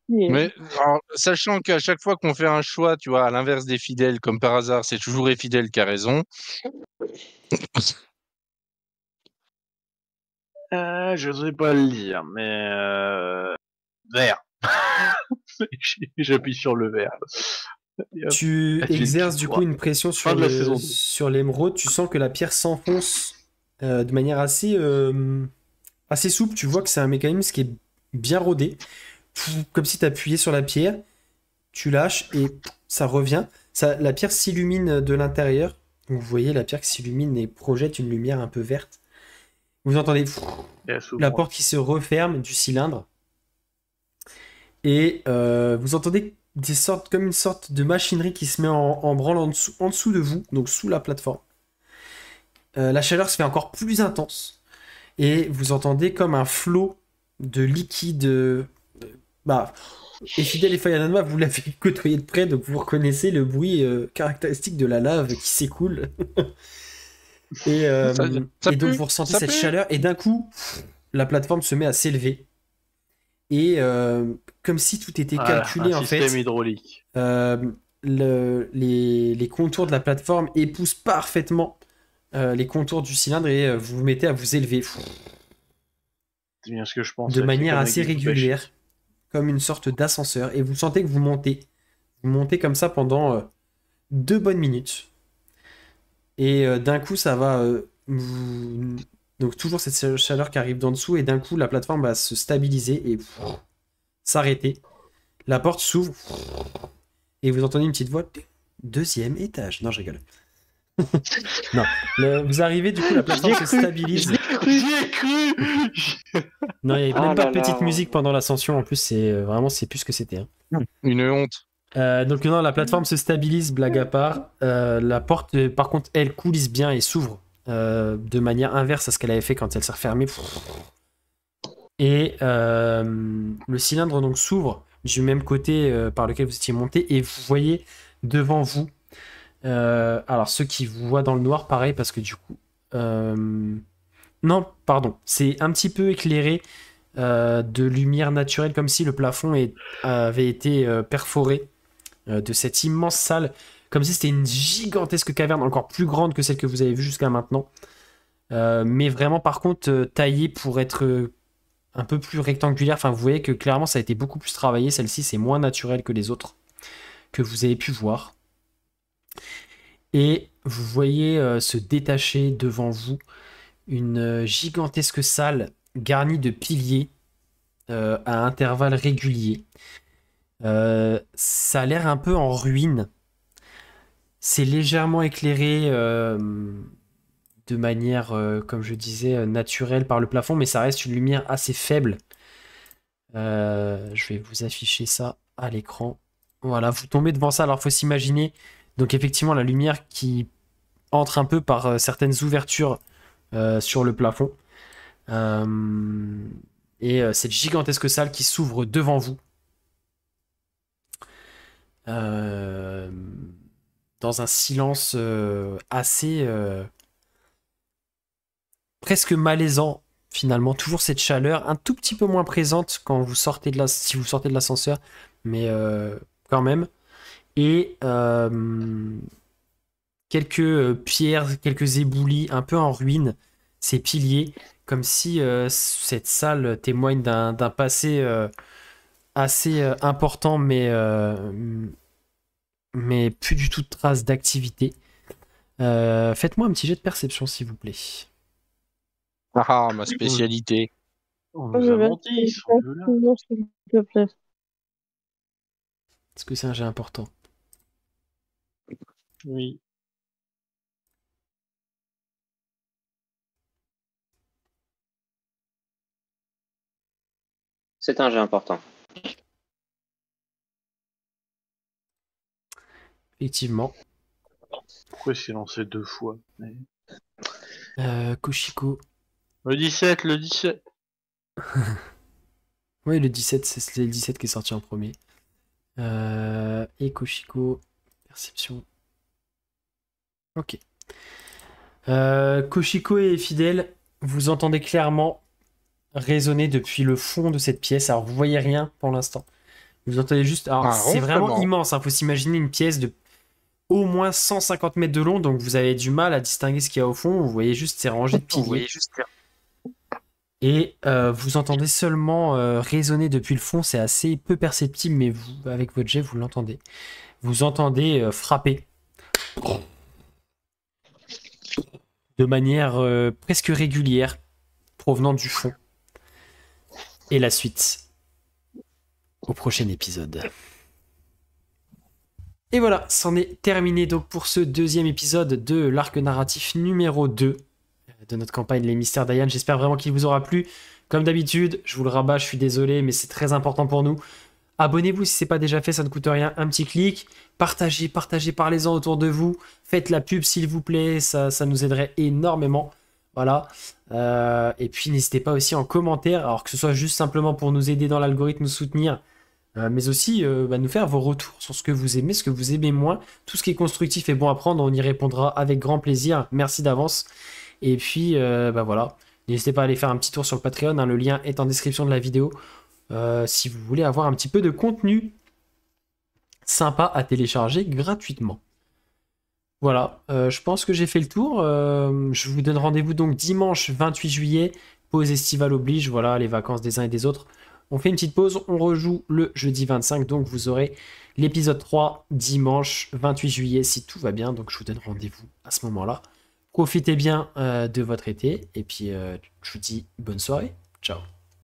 Mais alors, sachant qu'à chaque fois qu'on fait un choix, tu vois, à l'inverse des fidèles, comme par hasard, c'est toujours les fidèles qui a raison. Je sais pas le dire, mais vert. J'appuie sur le vert. Tu exerces du coup une pression Fin de la saison 2. sur l'émeraude. Tu sens que la pierre s'enfonce de manière assez souple. Tu vois que c'est un mécanisme qui est bien rodé. Comme si tu appuyais sur la pierre, tu lâches et ça revient. La pierre s'illumine de l'intérieur. Vous voyez la pierre qui s'illumine et projette une lumière un peu verte. Vous entendez la porte qui se referme du cylindre. Et vous entendez comme une sorte de machinerie qui se met en branle en dessous de vous, donc sous la plateforme. La chaleur se fait encore plus intense. Et vous entendez comme un flot de liquide. Et Fidèle et Fayanama, vous l'avez côtoyé de près, donc vous reconnaissez le bruit caractéristique de la lave qui s'écoule. Et donc vous ressentez cette chaleur, et d'un coup, la plateforme se met à s'élever. Et comme si tout était calculé, en fait. Système hydraulique. Les contours de la plateforme épousent parfaitement les contours du cylindre et vous vous mettez à vous élever. C'est bien ce que je pense. De manière assez régulière, comme une sorte d'ascenseur. Et vous sentez que vous montez. Vous montez comme ça pendant 2 bonnes minutes. Et d'un coup, ça va... Donc toujours cette chaleur qui arrive d'en dessous. Et d'un coup, la plateforme va se stabiliser et s'arrêter. La porte s'ouvre. Et vous entendez une petite voix. 2e étage. Non, je rigole. Non. Vous arrivez, du coup, la plateforme se stabilise. J'y ai cru. Non, il n'y avait même pas de petite musique pendant l'ascension. En plus, c'est plus ce que c'était. Hein. Une honte. Donc non, la plateforme se stabilise, blague à part. La porte, par contre, elle coulisse bien et s'ouvre de manière inverse à ce qu'elle avait fait quand elle s'est refermée. Et le cylindre donc s'ouvre du même côté par lequel vous étiez monté et vous voyez devant vous. Alors ceux qui vous voient dans le noir, pareil, parce que du coup... Non, pardon, c'est un petit peu éclairé de lumière naturelle, comme si le plafond avait été perforé de cette immense salle, comme si c'était une gigantesque caverne, encore plus grande que celle que vous avez vue jusqu'à maintenant. mais vraiment par contre taillée pour être un peu plus rectangulaire. Enfin, vous voyez que clairement ça a été beaucoup plus travaillé. Celle-ci, c'est moins naturel que les autres que vous avez pu voir. Et vous voyez se détacher devant vous une gigantesque salle garnie de piliers à intervalles réguliers. Ça a l'air un peu en ruine. C'est légèrement éclairé de manière, comme je disais, naturelle par le plafond, mais ça reste une lumière assez faible. Je vais vous afficher ça à l'écran. Voilà, vous tombez devant ça. Alors, il faut s'imaginer, donc effectivement, la lumière qui entre un peu par certaines ouvertures sur le plafond. Et cette gigantesque salle qui s'ouvre devant vous. Dans un silence assez presque malaisant finalement, toujours cette chaleur un tout petit peu moins présente quand vous sortez de si vous sortez de l'ascenseur, mais quand même. Et quelques pierres, quelques éboulis un peu en ruine, ces piliers, comme si cette salle témoigne d'un passé assez important, mais plus du tout de traces d'activité. Faites-moi un petit jet de perception, s'il vous plaît. Ah, ma spécialité. On nous a menti, ce jeu-là. S'il te plaît. Est-ce que c'est un jet important? Oui. C'est un jet important. Effectivement. Pourquoi s'est lancé 2 fois? Koshiko. Le 17, le 17. Oui, le 17, c'est le 17 qui est sorti en premier. Et Koshiko. Perception. Ok. Koshiko et Fidèle, vous entendez clairement résonner depuis le fond de cette pièce. Alors, vous voyez rien pour l'instant. Vous entendez juste... Alors, c'est vraiment immense. Faut s'imaginer une pièce de au moins 150 mètres de long, donc vous avez du mal à distinguer ce qu'il y a au fond. Vous voyez juste ces rangées de piliers. Et vous entendez seulement résonner depuis le fond. C'est assez peu perceptible, mais vous, avec votre jet, vous l'entendez. Vous entendez frapper de manière presque régulière, provenant du fond. Et la suite au prochain épisode. Et voilà, c'en est terminé donc pour ce deuxième épisode de l'arc narratif numéro 2 de notre campagne Les Mystères d'Ayan. J'espère vraiment qu'il vous aura plu. Comme d'habitude, je vous le rabats, je suis désolé, mais c'est très important pour nous. Abonnez-vous si ce n'est pas déjà fait, ça ne coûte rien, un petit clic. Partagez, parlez-en autour de vous. Faites la pub s'il vous plaît, ça nous aiderait énormément. Voilà. Et puis n'hésitez pas aussi en commentaire, alors que ce soit juste simplement pour nous aider dans l'algorithme, nous soutenir, mais aussi nous faire vos retours sur ce que vous aimez, ce que vous aimez moins. Tout ce qui est constructif et bon à prendre, on y répondra avec grand plaisir. Merci d'avance. Et puis voilà, n'hésitez pas à aller faire un petit tour sur le Patreon, hein, le lien est en description de la vidéo. Si vous voulez avoir un petit peu de contenu sympa à télécharger gratuitement. Voilà, je pense que j'ai fait le tour. Je vous donne rendez-vous donc dimanche 28 juillet, pause estivale oblige, voilà, les vacances des uns et des autres. On fait une petite pause, on rejoue le jeudi 25, donc vous aurez l'épisode 3 dimanche 28 juillet si tout va bien, donc je vous donne rendez-vous à ce moment-là. Profitez bien de votre été, et puis je vous dis bonne soirée, ciao.